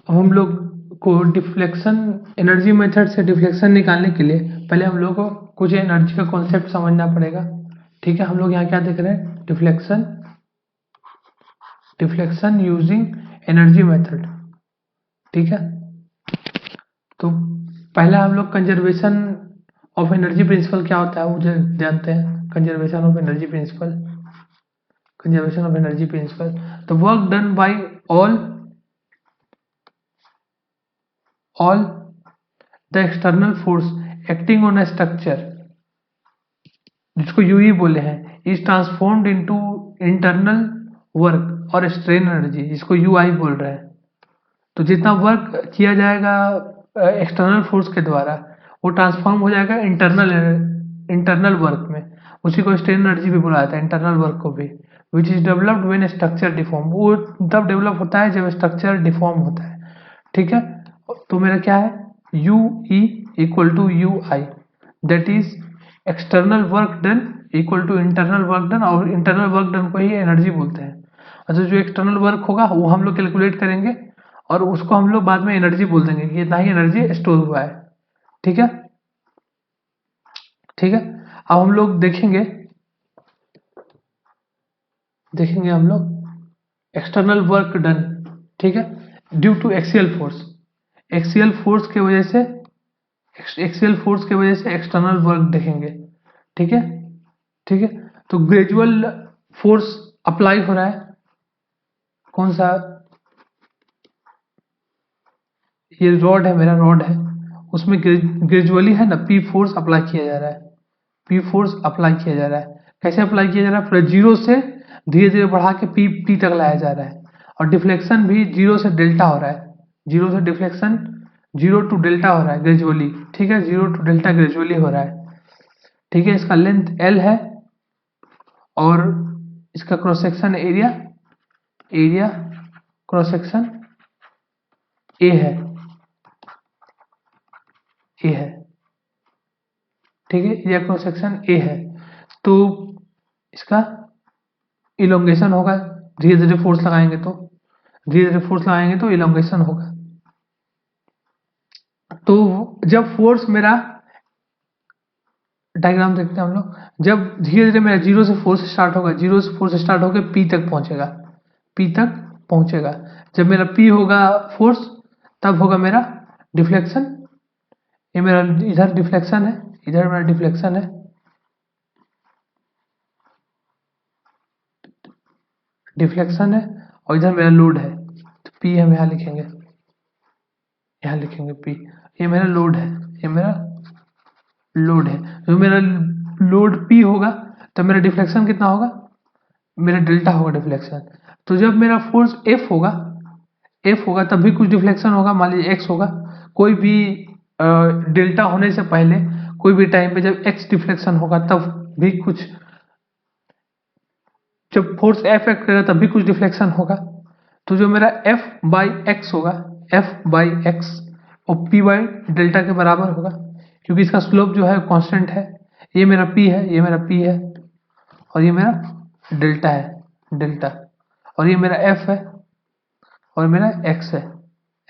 अब हम लोग को डिफ्लेक्शन, एनर्जी मेथड से डिफ्लेक्शन निकालने के लिए पहले हम लोग को कुछ एनर्जी का कॉन्सेप्ट समझना पड़ेगा। ठीक है, हम लोग यहाँ क्या देख रहे हैं, डिफ्लेक्शन यूजिंग एनर्जी मेथड। ठीक है, तो पहला हम लोग कंजर्वेशन ऑफ एनर्जी प्रिंसिपल क्या होता है वो जानते हैं, conservation of energy principal, conservation of energy principal, the work done by all the external force acting on a structure, जिसको यूई बोले हैं, is transformed into internal work और स्ट्रेन एनर्जी, जिसको यूआई बोल रहे हैं। तो जितना वर्क किया जाएगा एक्सटर्नल फोर्स के द्वारा वो ट्रांसफॉर्म हो जाएगा इंटरनल वर्क में, उसी को स्ट्रेन एनर्जी भी बोला जाता है, इंटरनल वर्क को भी, which is developed when structure deform, वो तब डेवलप होता है जब स्ट्रक्चर डिफॉर्म होता है। ठीक है, तो मेरा क्या है, U E equal to U I, that is external work done equal to internal work done, और इंटरनल वर्क डन को ही एनर्जी बोलते हैं। अच्छा, जो एक्सटर्नल वर्क होगा वो हम लोग कैलकुलेट करेंगे और उसको हम लोग बाद में एनर्जी बोल देंगे कि इतना ही एनर्जी स्टोर हुआ है। ठीक है, ठीक है, अब हम लोग देखेंगे हम लोग एक्सटर्नल वर्क डन। ठीक है, due to axial force, axial force के वजह से एक्सटर्नल वर्क देखेंगे। ठीक है, ठीक है, तो ग्रेजुअल फोर्स अप्लाई हो रहा है, कौन सा, ये रॉड है, मेरा रॉड है, उसमें ग्रेजुअली है ना पी फोर्स अप्लाई किया जा रहा है, पी फोर्स अप्लाई किया जा रहा है। कैसे अप्लाई किया जा रहा है, पूरा जीरो से धीरे धीरे बढ़ा के पी तक लाया जा रहा है, और डिफ्लेक्शन भी जीरो से डेल्टा हो रहा है, जीरो से डिफ्लेक्शन जीरो टू डेल्टा हो रहा है ग्रेजुअली। ठीक है, जीरो टू डेल्टा ग्रेजुअली हो रहा है। ठीक है, इसका लेंथ एल है और इसका cross section area cross section A है, ठीक है, एरिया क्रॉस सेक्शन ए है, तो इसका इलोंगेशन होगा, धीरे धीरे फोर्स लगाएंगे तो इलोंगेशन होगा। तो जब फोर्स मेरा, डायग्राम देखते हैं हम लोग, जब धीरे धीरे मेरा जीरो से फोर्स स्टार्ट होगा, जीरो से फोर्स स्टार्ट होकर पी तक पहुंचेगा, जब मेरा पी होगा फोर्स तब होगा मेरा डिफ्लेक्शन, ये मेरा इधर डिफ्लेक्शन है, इधर मेरा डिफ्लेक्शन है, और इधर मेरा लोड है, तो पी हम यहाँ लिखेंगे पी, ये मेरा लोड है, जो मेरा लोड पी होगा तो मेरा डिफ्लेक्शन कितना होगा, मेरा डेल्टा होगा डिफ्लेक्शन। तो जब मेरा फोर्स एफ होगा तब भी कुछ डिफ्लेक्शन होगा, मान लीजिए एक्स होगा, कोई भी डेल्टा होने से पहले कोई भी टाइम पे जब एक्स डिफ्लेक्शन होगा तब भी कुछ, जब फोर्स एफ एक्ट करेगा तब भी कुछ डिफ्लेक्शन होगा। तो जो मेरा एफ बाई एक्स होगा, एफ बाई एक्स और पी बाई डेल्टा के बराबर होगा, क्योंकि इसका स्लोप जो है कांस्टेंट है। ये मेरा पी है, ये मेरा पी है, और ये मेरा डेल्टा है, डेल्टा, और ये मेरा एफ है और मेरा एक्स है,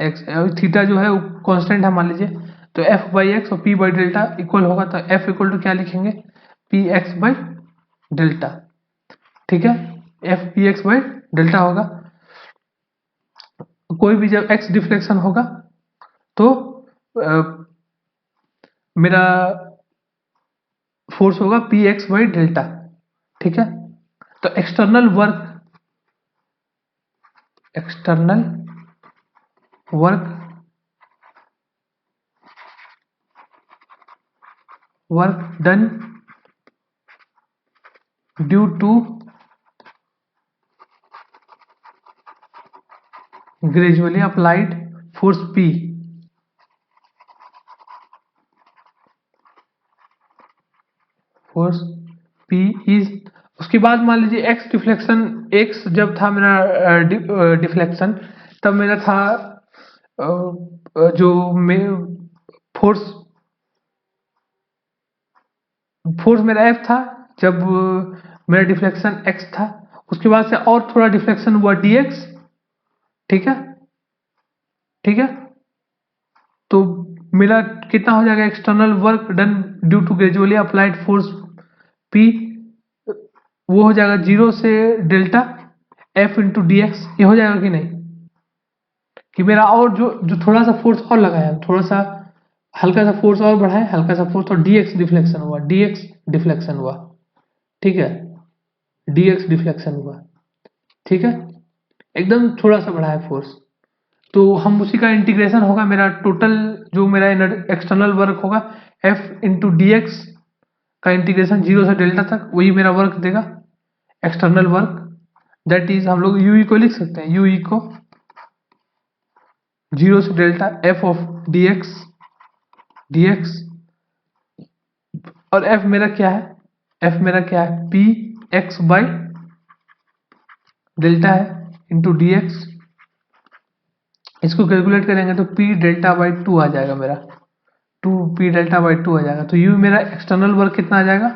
एक्स, और थीटा जो है वो कांस्टेंट है मान लीजिए। तो एफ बाई एक्स और पी बाई डेल्टा इक्वल होगा, तो एफ इक्वल टू क्या लिखेंगे, पी एक्स बाई डेल्टा। ठीक है, F P x by delta होगा। कोई भी जब एक्स डिफ्लेक्शन होगा तो मेरा फोर्स होगा पी एक्स बाई डेल्टा। ठीक है, तो external work done due to gradually applied force P, force P is, उसके बाद मान लीजिए एक्स डिफ्लेक्शन, एक्स जब था मेरा डिफ्लेक्शन, तब मेरा था जो फोर्स फोर्स मेरा एफ था जब मेरा डिफ्लेक्शन एक्स था। उसके बाद से और थोड़ा डिफ्लेक्शन हुआ dx। ठीक है, ठीक है, तो मेरा कितना हो जाएगा, external work done due to gradually applied force P, वो हो जाएगा 0 से delta F into d x. ये हो जाएगा कि नहीं, कि मेरा और जो थोड़ा सा फोर्स और लगाया, थोड़ा सा हल्का सा फोर्स और बढ़ाए, हल्का सा फोर्स, और dx डिफ्लेक्शन हुआ, dx डिफ्लेक्शन हुआ। ठीक है, dx डिफ्लेक्शन हुआ। ठीक है, एकदम थोड़ा सा बढ़ाया फोर्स, तो हम उसी का इंटीग्रेशन होगा, मेरा टोटल जो मेरा एक्सटर्नल वर्क होगा F इंटू डी एक्स का इंटीग्रेशन 0 से डेल्टा तक, वही मेरा वर्क देगा एक्सटर्नल वर्क। दैट इज हम लोग यूई को लिख सकते हैं, यूई को 0 से डेल्टा एफ ऑफ dx, और एफ मेरा क्या है, एफ मेरा क्या है, पी एक्स बाई डेल्टा है इंटू डी एक्स। इसको कैलकुलेट करेंगे तो पी डेल्टा बाई 2 आ जाएगा मेरा, 2p डेल्टा बाई 2 आ जाएगा। तो यू मेरा एक्सटर्नल वर्क कितना आ जाएगा,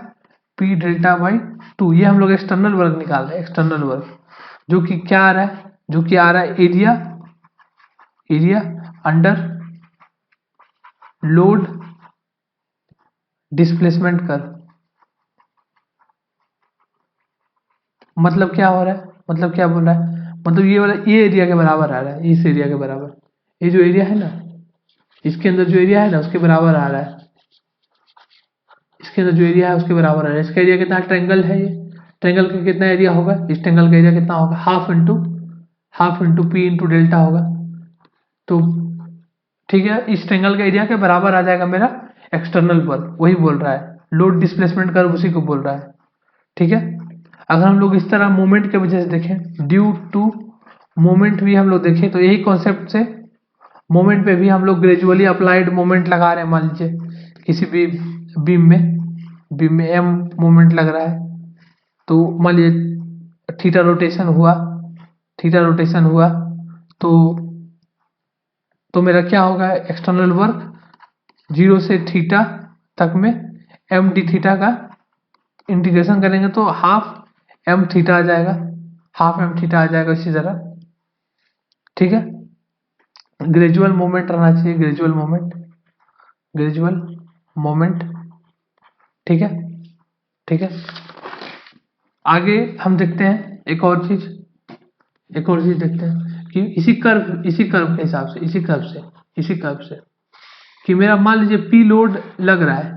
p डेल्टा बाई 2। ये हम लोग एक्सटर्नल वर्क निकाल रहे हैं, एक्सटर्नल वर्क जो कि क्या आ रहा है, जो कि आ रहा है area under load displacement curve. मतलब क्या हो रहा है, मतलब क्या बोल रहा है, मतलब ये वाला ये एरिया के बराबर आ रहा है, इस एरिया के बराबर, ये जो एरिया है ना, इसके अंदर जो एरिया है ना उसके बराबर आ रहा है, इसके अंदर जो एरिया है उसके बराबर आ रहा है। इसका एरिया कितना, ट्रायंगल है ये, ट्रायंगल का कितना एरिया होगा, इस ट्रायंगल का एरिया कितना होगा, half into P into delta होगा। तो ठीक है, इस ट्रायंगल का एरिया के बराबर आ जाएगा मेरा एक्सटर्नल वर्क, वही बोल रहा है, लोड डिस्प्लेसमेंट कर्व उसी को बोल रहा है। ठीक है, अगर हम लोग इस तरह मोमेंट के वजह से देखें, ड्यू टू मोमेंट भी हम लोग देखें, तो यही कॉन्सेप्ट से मोमेंट पे भी हम लोग ग्रेजुअली अप्लाइड मोमेंट लगा रहे हैं। मान लीजिए किसी भी बीम में एम मोमेंट लग रहा है, तो मान लीजिए थीटा रोटेशन हुआ, तो मेरा क्या होगा, एक्सटर्नल वर्क 0 से थीटा तक में एम डी थीटा का इंटीग्रेशन करेंगे तो हाफ एम थीटा आ जाएगा, इसी तरह। ठीक है, ग्रेजुअल मोमेंट रहना चाहिए, ग्रेजुअल मोमेंट। ठीक है, ठीक है, आगे हम देखते हैं एक और चीज देखते हैं कि इसी कर्व के हिसाब से, इसी कर्व से कि मेरा मान लीजिए पी लोड लग रहा है,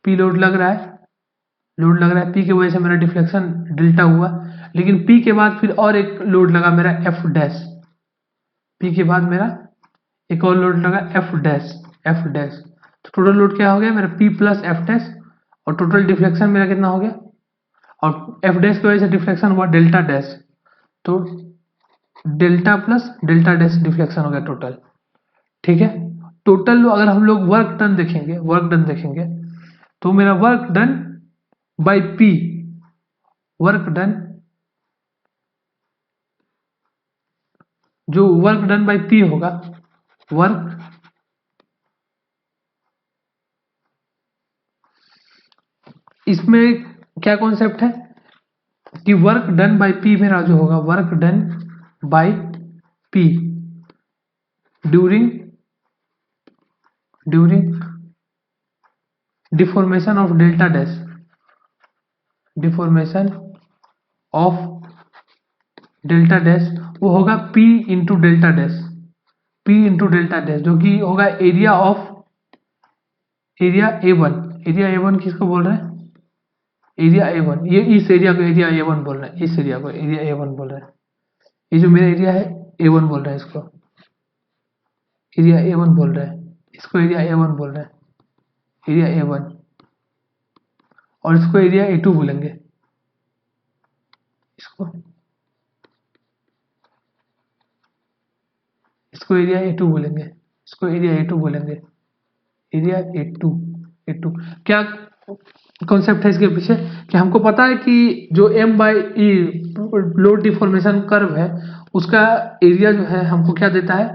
लोड लग रहा है, पी की वजह से मेरा डिफ्लेक्शन डेल्टा हुआ, लेकिन पी के बाद फिर और एक लोड लगा मेरा एफ डैश, पी के बाद मेरा एक और लोड लगा एफ डैश। तो टोटल लोड क्या हो गया मेरा, पी प्लस एफ डैश, और टोटल डिफ्लेक्शन मेरा कितना हो गया, और एफ डैश की वजह से डिफ्लेक्शन हुआ डेल्टा डैश, तो delta plus delta dash deflection हो गया टोटल। ठीक है, टोटल अगर हम लोग वर्क डन देखेंगे तो मेरा work done by P, work done जो वर्क डन बाय पी होगा, वर्क इसमें क्या कॉन्सेप्ट है कि वर्क डन बाय पी मेरा जो होगा, work done by P during deformation of delta dash, deformation of delta dash, वो होगा P into delta dash, P into delta dash, जो कि होगा area of area A1। Area A1 किसको बोल रहे हैं? एरिया A1, ये इस एरिया को एरिया A1 बोल रहे हैं, इस एरिया को एरिया A1 बोल रहे हैं। ये जो मेरा एरिया है A1 बोल रहे हैं, इसको एरिया A1 बोल रहे हैं, इसको एरिया A1 बोल रहे हैं, एरिया A1, और इसको एरिया A2 बोलेंगे, इसको एरिया A2 बोलेंगे, इसको एरिया A2 बोलेंगे, एरिया A2। क्या कॉन्सेप्ट है इसके पीछे कि हमको पता है कि जो M by E load deformation curve है, उसका एरिया जो है हमको क्या देता है,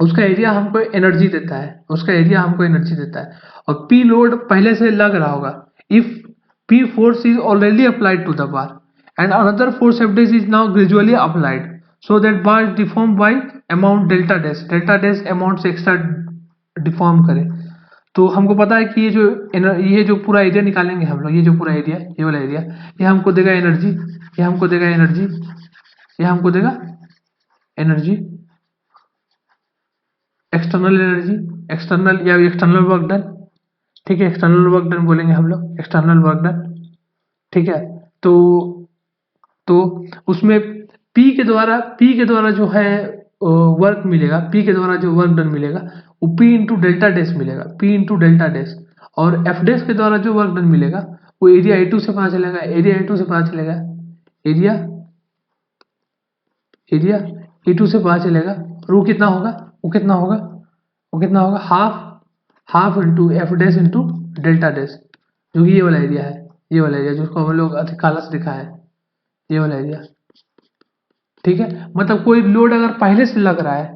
उसका एरिया हमको एनर्जी देता है, उसका एरिया हमको एनर्जी देता है। और P लोड पहले से लग रहा होगा, if P force is already applied to the bar and another force F dash is now gradually applied so that bar is deformed by amount delta dash amount से extra deform करे। तो हमको पता है कि ये जो पूरा एरिया निकालेंगे हम लोग, ये जो पूरा एरिया, ये वाला एरिया, ये हमको देगा एनर्जी, ये हमको देगा एनर्जी, ये हमको देगा एनर्जी, एक्सटर्नल एनर्जी, एक्सटर्नल या एक्सटर्नल वर्क डन, ठीक है, एक्सटर्नल वर्क डन बोलेंगे हम लोग, एक्सटर्नल वर्क डन, ठीक है। तो उसमें P के द्वारा जो है वर्क मिलेगा, P के द्वारा जो वर्क डन मिलेगा वो P इंटू डेल्टा डैश मिलेगा, P इंटू डेल्टा डैश, और F डैश के द्वारा जो वर्क डन मिलेगा वो एरिया A2 से पता चलेगा, एरिया A2 से पता चलेगा, एरिया A2 से पता चलेगा। और वो कितना होगा, half into F dash into delta dash, जो कि ये वाला एरिया है, ये वाला एरिया जिसको हम लोग अधिक काला से दिखा है, ये वाला एरिया, ठीक है। मतलब कोई लोड अगर पहले से लग रहा है,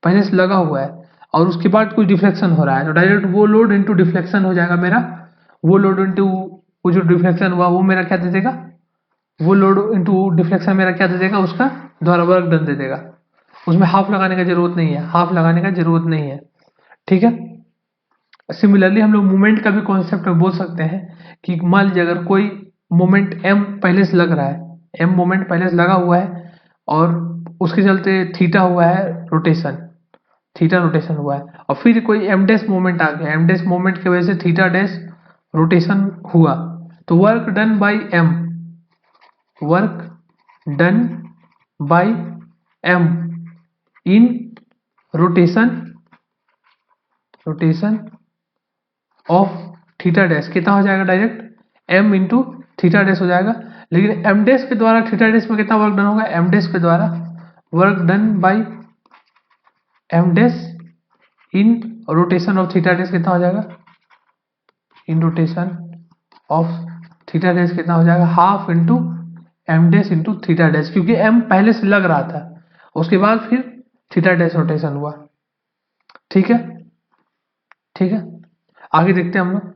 पहले से लगा हुआ है और उसके बाद कोई डिफ्लेक्शन हो रहा है, तो डायरेक्ट वो लोड इंटू डिफ्लेक्शन हो जाएगा मेरा, वो लोड इंटू वो जो डिफ्लेक्शन हुआ वो मेरा क्या दे देगा, वो लोड इंटू डिफ्लेक्शन मेरा क्या दे देगा, उसका द्वारा वर्क डन दे देगा। उसमें हाफ लगाने का जरूरत नहीं है, हाफ लगाने का जरूरत नहीं है, ठीक है। सिमिलरली हम लोग मोमेंट का भी कॉन्सेप्ट बोल सकते हैं कि मान लीजिए अगर कोई मोमेंट M पहले से लग रहा है, M मोमेंट पहले से लगा हुआ है और उसके चलते थीटा हुआ है रोटेशन, थीटा रोटेशन हुआ है, और फिर कोई M डैश मोमेंट आ गया, M डैश मोमेंट की वजह से थीटा डैश रोटेशन हुआ, तो work done by M, work done by M in rotation of theta dash कितना हो जाएगा, direct M into theta dash हो जाएगा। लेकिन M डैश के द्वारा थीटा डैश में कितना वर्क डन होगा, M डैश के द्वारा work done by M dash in rotation of theta dash कितना हो जाएगा, इन रोटेशन ऑफ थीटा डैश कितना हो जाएगा, half into M dash into theta dash, क्योंकि M पहले से लग रहा था, उसके बाद फिर थीटा डैश रोटेशन हुआ, ठीक है, ठीक है। आगे देखते हैं हम लोग,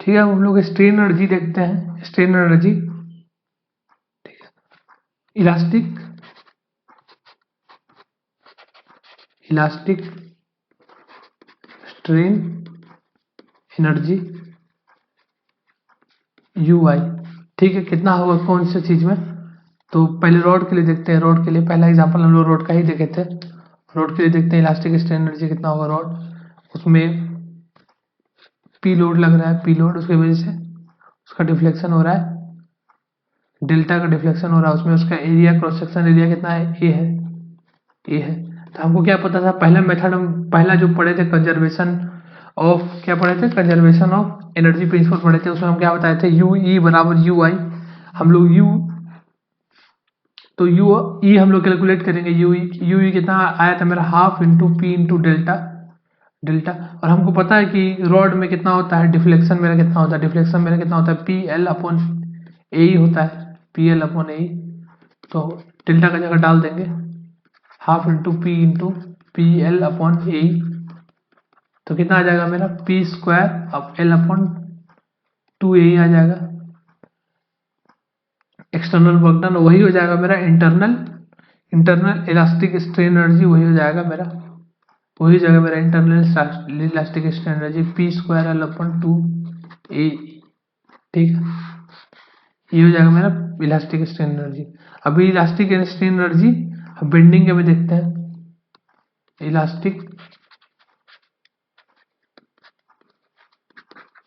ठीक है, हम लोग स्ट्रेन एनर्जी देखते हैं, स्ट्रेन एनर्जी, ठीक है, इलास्टिक स्ट्रेन एनर्जी UI, ठीक है, कितना होगा कौन सी चीज में। तो पहले रॉड के लिए देखते हैं, रॉड के लिए पहला एग्जांपल हम लोग रॉड का ही देखे थे, रॉड के लिए देखते हैं इलास्टिक स्ट्रेन एनर्जी कितना होगा। रॉड उसमें P लोड लग रहा है, P लोड, उसकी वजह से उसका डिफ्लेक्शन हो रहा है, डेल्टा का डिफ्लेक्शन हो रहा है, उसमें उसका एरिया क्रॉस सेक्शन एरिया कितना है, ए है। तो हमको क्या पता था, पहला मेथड हम पहला जो पढ़े थे कंजर्वेशन ऑफ, क्या पढ़े थे, कंजर्वेशन ऑफ एनर्जी प्रिंसिपल पढ़े थे, उसमें हम क्या बताए थे, UE बराबर UI, हम लोग UE हम लोग कैलकुलेट करेंगे, UE कितना आया था मेरा, half into P into delta, और हमको पता है कि रॉड में कितना होता है, डिफ्लेक्शन मेरा कितना होता है, PL अपॉन AE होता है, PL अपॉन AE, तो डेल्टा का जगह डाल देंगे half into P L upon A, तो कितना आ जाएगा मेरा पी स्क्वायर अब एल अपॉन 2a आ जाएगा। एक्सटर्नल वर्क डन वही हो जाएगा मेरा, इंटरनल इलास्टिक स्ट्रेन एनर्जी वही हो जाएगा मेरा, वही हो जाएगा मेरा internal elastic strain energy P square L upon 2a। ठीक है, ये हो जाएगा मेरा इलास्टिक स्ट्रेन एनर्जी। अभी इलास्टिक स्ट्रेन एनर्जी बेंडिंग के में देखते हैं। इलास्टिक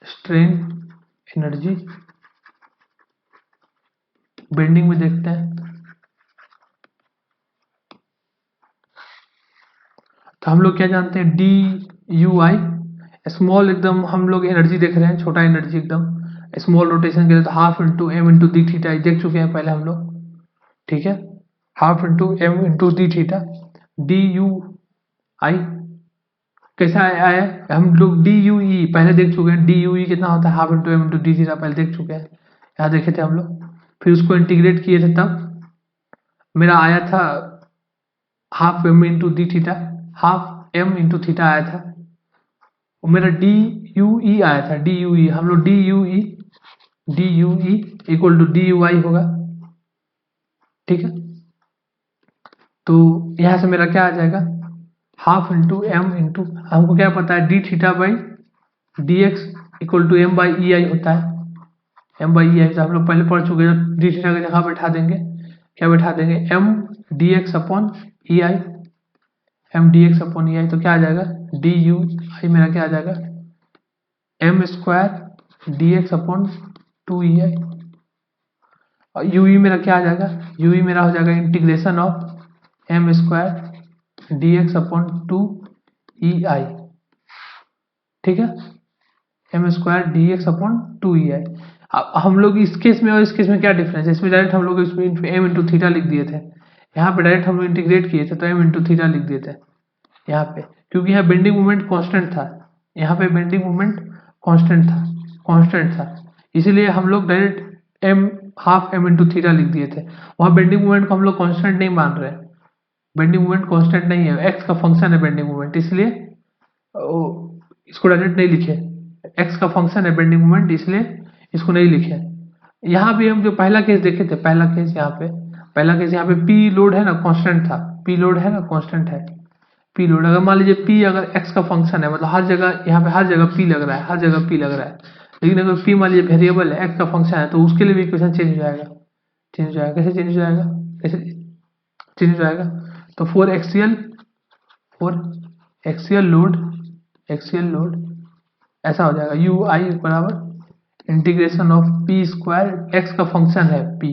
स्ट्रेन एनर्जी बेंडिंग में देखते हैं। तो हम लोग क्या जानते हैं, डी यू आई स्मॉल एकदम हम लोग एनर्जी देख रहे हैं, छोटा एनर्जी एकदम स्मॉल रोटेशन के लिए, तो half into M into D theta देख चुके हैं पहले हम लोग। ठीक है, half into M into D theta. D U I कैसा आया है, हम लोग डी यू ई पहले देख चुके हैं, डी यू ई कितना होता है half into M into d theta पहले देख चुके हैं, यहाँ देखे थे हम लोग। फिर उसको इंटीग्रेट किए थे तब मेरा आया था half M into d theta, half M into theta आया था, और मेरा डी यू ई आया था, डी यू ई हम लोग D U E equal to D U I होगा। ठीक है, तो यहां से मेरा क्या आ जाएगा हाफ इंटू एम इंटू, हमको क्या पता है D theta by D X equal to M by E I होता है, एम बाई ई आई हम लोग पहले पढ़ चुके हैं। डी थीटा की जगह बैठा देंगे, क्या बैठा देंगे M D x upon E आई, M D x upon E आई, तो क्या आ जाएगा डी यू आई मेरा क्या आ जाएगा M square d x upon 2 E I, और यू ई मेरा क्या आ जाएगा, यू ई मेरा हो जाएगा integration of M square d x upon 2 E I. ठीक है, M square d x upon 2 E I. अब हम लोग इस केस में और इस केस में क्या डिफरेंस है, इसमें डायरेक्ट हम लोग इसमें एम इंटू थीटा लिख दिए थे, यहाँ पे डायरेक्ट हम लोग इंटीग्रेट किए थे तो एम इंटू थीटा लिख दिए थे यहाँ पे, क्योंकि यहाँ बेंडिंग मोमेंट कांस्टेंट था, यहाँ पे बेंडिंग मोमेंट कांस्टेंट था, इसीलिए हम लोग direct M half M into theta लिख दिए थे। वहाँ बेंडिंग मोमेंट को हम लोग कांस्टेंट नहीं मान रहे, बेंडिंग मोमेंट कांस्टेंट नहीं है, एक्स का फंक्शन है बेंडिंग मोमेंट, इसलिए इसको डायरेक्ट नहीं लिखे, एक्स का फंक्शन है बेंडिंग मोमेंट इसलिए इसको नहीं लिखे। यहाँ भी हम जो पहला केस देखे थे, पहला केस यहाँ पे पी लोड है ना कांस्टेंट था, पी लोड है ना कांस्टेंट है, पी लोड अगर मान लीजिए पी अगर एक्स का फंक्शन है, मतलब हर जगह यहाँ पे हर जगह पी लग रहा है, हर जगह पी लग रहा है, लेकिन अगर पी मान लीजिए वेरिएबल है एक्स का फंक्शन है, तो उसके लिए भी इक्वेशन चेंज हो जाएगा, कैसे चेंज हो जाएगा, कैसे चेंज हो जाएगा, तो फोर एक्सियल लोड ऐसा हो जाएगा यू आई बराबर integration of P square x का फंक्शन है पी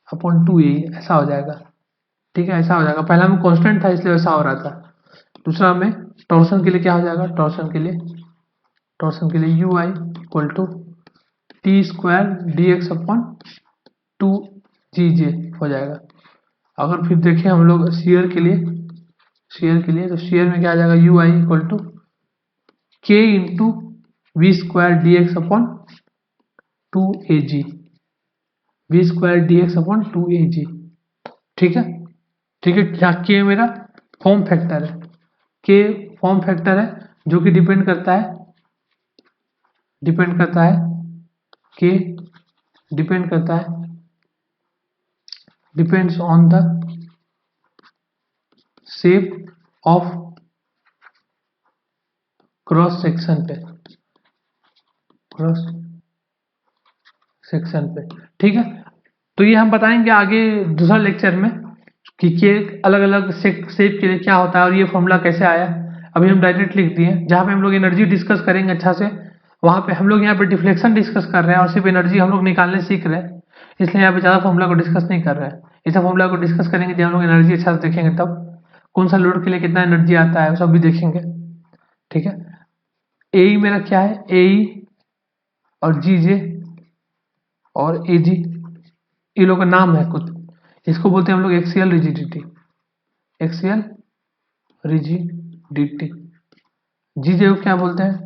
अपॉन 2a, ऐसा हो जाएगा। ठीक है, ऐसा हो जाएगा, पहला में कांस्टेंट था इसलिए ऐसा हो रहा था। दूसरा में टॉर्सन के लिए क्या हो जाएगा, टॉर्सन के लिए U I equal to T square d x upon 2 हो जाएगा। अगर फिर देखें हम लोग शेयर के लिए तो शेयर में क्या आ जाएगा U I equal to K into V square d x upon 2 V square d x upon 2 ठीक है, जहाँ के मेरा फॉर्म फैक्टर है, जो कि डिपेंड करता है depends on the shape of cross section पे। ठीक है, तो ये हम बताएंगे आगे दूसरा लेक्चर में कि अलग अलग शेप के लिए क्या होता है और ये फॉर्मूला कैसे आया। अभी हम डायरेक्ट लिख दिए, जहाँ पे हम लोग एनर्जी डिस्कस करेंगे अच्छा से, वहाँ पे हम लोग यहाँ पे डिफ्लेक्शन डिस्कस कर रहे हैं और सिर्फ एनर्जी हम लोग निकालने सीख रहे हैं, इसलिए यहाँ पे ज़्यादा फॉर्मूला को डिस्कस नहीं कर रहे हैं। इस फॉर्मूला को डिस्कस करेंगे जब हम लोग एनर्जी अच्छा से देखेंगे, तब कौन सा लोड के लिए कितना एनर्जी आता है सब भी देखेंगे। ठीक है, ए मेरा क्या है, ए और जी और ए जी, ये लोग का नाम है कुछ, इसको बोलते हैं हम लोग एक्सियल रिजिडिटी, जी को क्या बोलते हैं,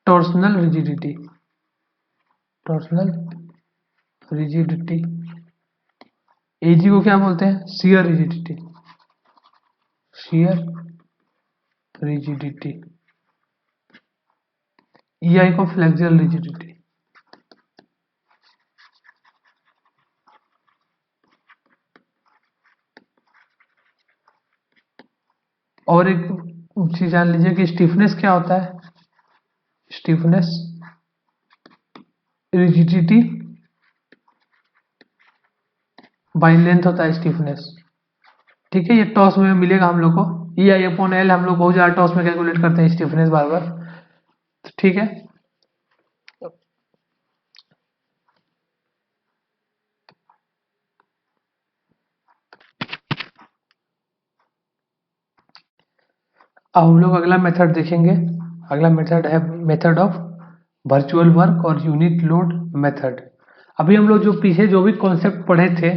टॉर्सनल रिजिडिटी। एजी को क्या बोलते हैं? Shear rigidity, shear rigidity. EI को फ्लेक्सियल रिजिडिटी। और एक चीज जान लीजिए कि स्टिफनेस क्या होता है? स्टिफनेस रिजिडिटी बाई लेंथ होता है स्टिफनेस। ठीक है, ये टॉस में मिलेगा हम लोग को। ई आई अपॉन एल हम लोग बहुत ज़्यादा टॉस में कैलकुलेट करते हैं स्टिफनेस बार बार। ठीक है, अब हम लोग अगला मेथड देखेंगे। अगला मेथड है मेथड ऑफ वर्चुअल वर्क और यूनिट लोड मेथड। अभी हम लोग जो पीछे जो भी कॉन्सेप्ट पढ़े थे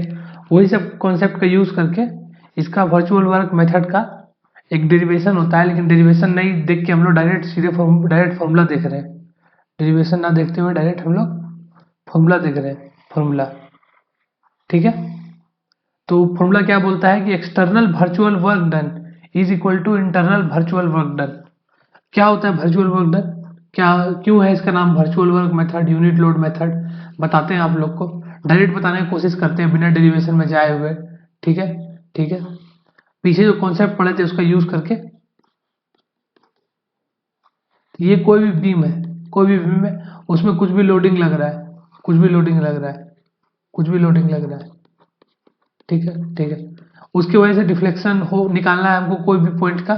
वही सब कॉन्सेप्ट का यूज करके इसका वर्चुअल वर्क मेथड का एक डेरिवेशन होता है, लेकिन डेरिवेशन नहीं देख के हम लोग डायरेक्ट सीधे डायरेक्ट फॉर्मूला देख रहे हैं। डेरिवेशन ना देखते हुए डायरेक्ट हम लोग फॉर्मूला देख रहे हैं, फॉर्मूला। ठीक है, तो फॉर्मूला क्या बोलता है कि external virtual work done is equal to internal virtual work done. क्या होता है वर्चुअल वर्क डन? क्या, क्यों है इसका नाम virtual work method, unit load method? बताते हैं आप लोग को, डायरेक्ट बताने की कोशिश करते हैं बिना डेरिवेशन में जाए हुए। ठीक है, ठीक है, पीछे जो कॉन्सेप्ट पढ़े थे उसका यूज करके। ये कोई भी बीम है, कोई भी बीम है, उसमें कुछ भी लोडिंग लग रहा है, कुछ भी लोडिंग लग रहा है, कुछ भी लोडिंग लग रहा है। ठीक है, ठीक है, उसकी वजह से डिफ्लेक्शन हो निकालना है हमको, कोई भी पॉइंट का,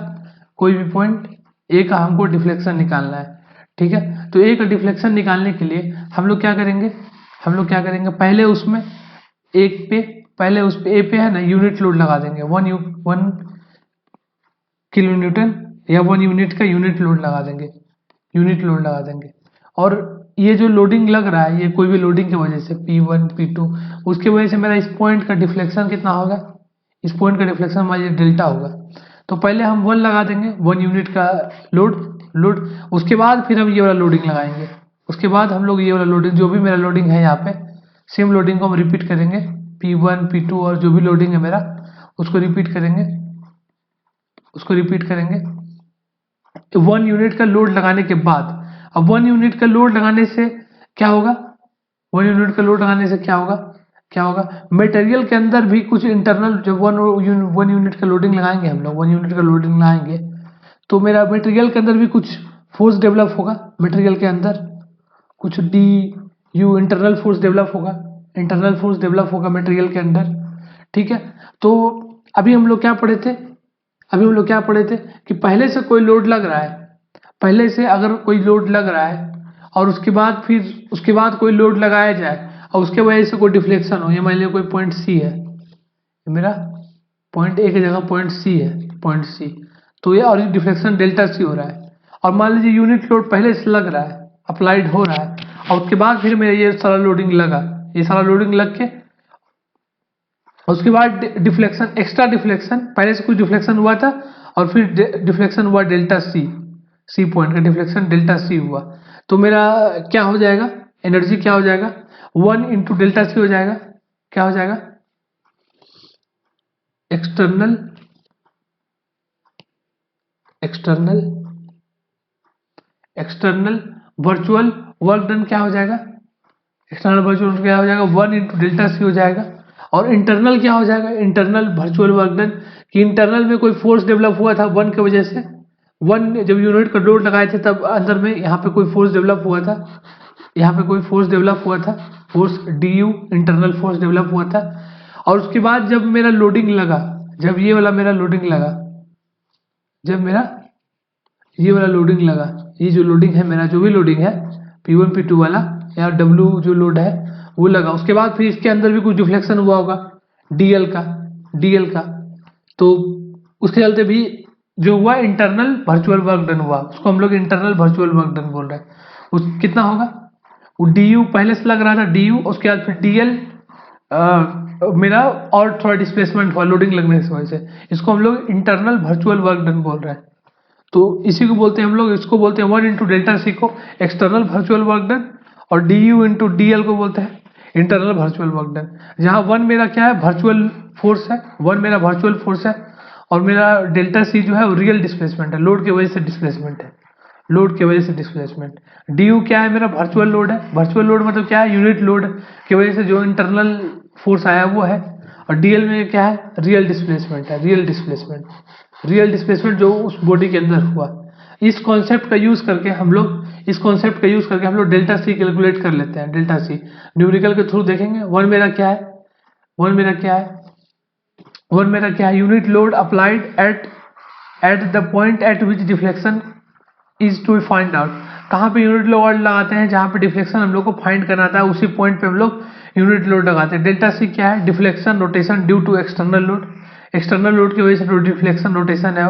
कोई भी पॉइंट ए का हमको डिफ्लेक्शन निकालना है। ठीक है, तो ए का डिफ्लेक्शन निकालने के लिए हम लोग क्या करेंगे? हम लोग क्या करेंगे, पहले उसमें एक पे, पहले उस पे ए पे है ना यूनिट लोड लगा देंगे, 1 किलो न्यूटन या 1 यूनिट का यूनिट लोड लगा देंगे, यूनिट लोड लगा देंगे। और ये जो लोडिंग लग रहा है, ये कोई भी लोडिंग की वजह से P1 P2, उसके वजह से मेरा इस पॉइंट का डिफ्लेक्शन कितना होगा? इस पॉइंट का डिफ्लेक्शन हमारा डेल्टा होगा। तो पहले हम 1 लगा देंगे, 1 यूनिट का लोड, उसके बाद फिर हम ये वाला लोडिंग लगाएंगे। उसके बाद हम लोग ये वाला लोडिंग, जो भी मेरा लोडिंग है यहाँ पे, सेम लोडिंग को हम रिपीट करेंगे। P1 P2 और जो भी लोडिंग है मेरा, उसको रिपीट करेंगे, उसको रिपीट करेंगे 1 यूनिट का लोड लगाने के बाद। अब 1 यूनिट का लोड लगाने से क्या होगा? 1 यूनिट का लोड लगाने से क्या होगा? क्या होगा? मटेरियल के अंदर भी कुछ इंटरनल, जब 1 यूनिट का लोडिंग लगाएंगे हम लोग, 1 यूनिट का लोडिंग लगाएंगे तो मेरा मटेरियल के अंदर भी कुछ फोर्स डेवलप होगा। मटेरियल के अंदर कुछ D you internal force develop होगा, इंटरनल फोर्स डेवलप होगा मटेरियल के अंदर। ठीक है, तो अभी हम लोग क्या पढ़े थे? अभी हम लोग क्या पढ़े थे कि पहले से कोई लोड लग रहा है, पहले से अगर कोई लोड लग रहा है और उसके बाद फिर उसके बाद कोई लोड लगाया जाए और उसके वजह से कोई डिफ्लेक्शन हो, ये मान लीजिए कोई पॉइंट सी है, मेरा पॉइंट ए की जगह पॉइंट सी है, पॉइंट सी, तो ये और डिफ्लेक्शन डेल्टा सी हो रहा है। और मान लीजिए यूनिट लोड पहले से लग रहा है, अप्लाइड हो रहा है, और उसके बाद फिर मेरा ये सारा लोडिंग लगा, ये सारा लोडिंग लग के उसके बाद डिफ्लेक्शन, एक्स्ट्रा डिफ्लेक्शन, पहले से कुछ डिफ्लेक्शन हुआ था और फिर डिफ्लेक्शन हुआ डेल्टा सी, सी पॉइंट का डिफ्लेक्शन डेल्टा सी हुआ, तो मेरा क्या हो जाएगा? एनर्जी क्या हो जाएगा? 1 इंटू डेल्टा सी हो जाएगा। क्या हो जाएगा? External external external virtual work done क्या हो जाएगा? एक्सटर्नल वर्चुअल क्या हो जाएगा? 1 इंटू डेल्टा सी हो जाएगा। और इंटरनल क्या हो जाएगा? इंटरनल वर्चुअल वर्क डन, कि इंटरनल में कोई फोर्स डेवलप हुआ था 1 की वजह से, 1 जब यूनिट का लोड लगाए थे तब अंदर में यहाँ पे कोई फोर्स डेवलप हुआ था, यहाँ पे कोई फोर्स डेवलप हुआ था, force D you internal force develop हुआ था। और उसके बाद जब मेरा लोडिंग लगा, जब ये वाला मेरा लोडिंग लगा, जब मेरा ये वाला लोडिंग लगा, ये जो लोडिंग है मेरा, जो भी लोडिंग है P1 P2 वाला या W जो लोड है वो लगा, उसके बाद फिर इसके अंदर भी कुछ डिफ्लेक्शन हुआ होगा DL का, तो उसके चलते भी जो हुआ इंटरनल वर्चुअल वर्क डन हुआ, उसको हम लोग इंटरनल वर्चुअल वर्क डन बोल रहे हैं। उस कितना होगा? वो DU पहले से लग रहा था DU, उसके बाद फिर DL मेरा और थोड़ा डिस्प्लेसमेंट हुआ लोडिंग लगने की वजह से, इसको हम लोग इंटरनल वर्चुअल वर्क डन बोल रहे हैं। तो इसी को बोलते हैं हम लोग, इसको बोलते हैं 1 इंटू डेल्टा सी को एक्सटर्नल वर्चुअल वर्क डन, और D you into D L को बोलते हैं इंटरनल वर्चुअल वर्क डन, जहाँ वन मेरा क्या है, वर्चुअल फोर्स है, वन मेरा वर्चुअल फोर्स है, और मेरा डेल्टा सी जो है वो रियल डिस्प्लेसमेंट है, लोड की वजह से डिस्प्लेसमेंट है, लोड की वजह से डिस्प्लेसमेंट। डी यू क्या है, मेरा वर्चुअल लोड है, वर्चुअल लोड मतलब क्या है, यूनिट लोड की वजह से जो इंटरनल फोर्स आया वो है, और डीएल में क्या है, रियल डिस्प्लेसमेंट है, रियल डिस्प्लेसमेंट, रियल डिस्प्लेसमेंट जो उस बॉडी के अंदर हुआ। इस कॉन्सेप्ट का यूज करके हम लोग डेल्टा सी कैलकुलेट कर लेते हैं, डेल्टा सी न्यूमेरिकल के थ्रू देखेंगे। वन मेरा क्या है, unit load applied at the point at which deflection is to find out. कहाँ पे यूनिट लोड लगाते हैं, जहाँ पे डिफ्लेक्शन हम लोग को फाइंड करना था, उसी पॉइंट पे हम लोग यूनिट लोड लगाते हैं। डेल्टा सी क्या है, deflection rotation due to external load, external load की वजह से जो डिफ्लेक्शन रोटेशन है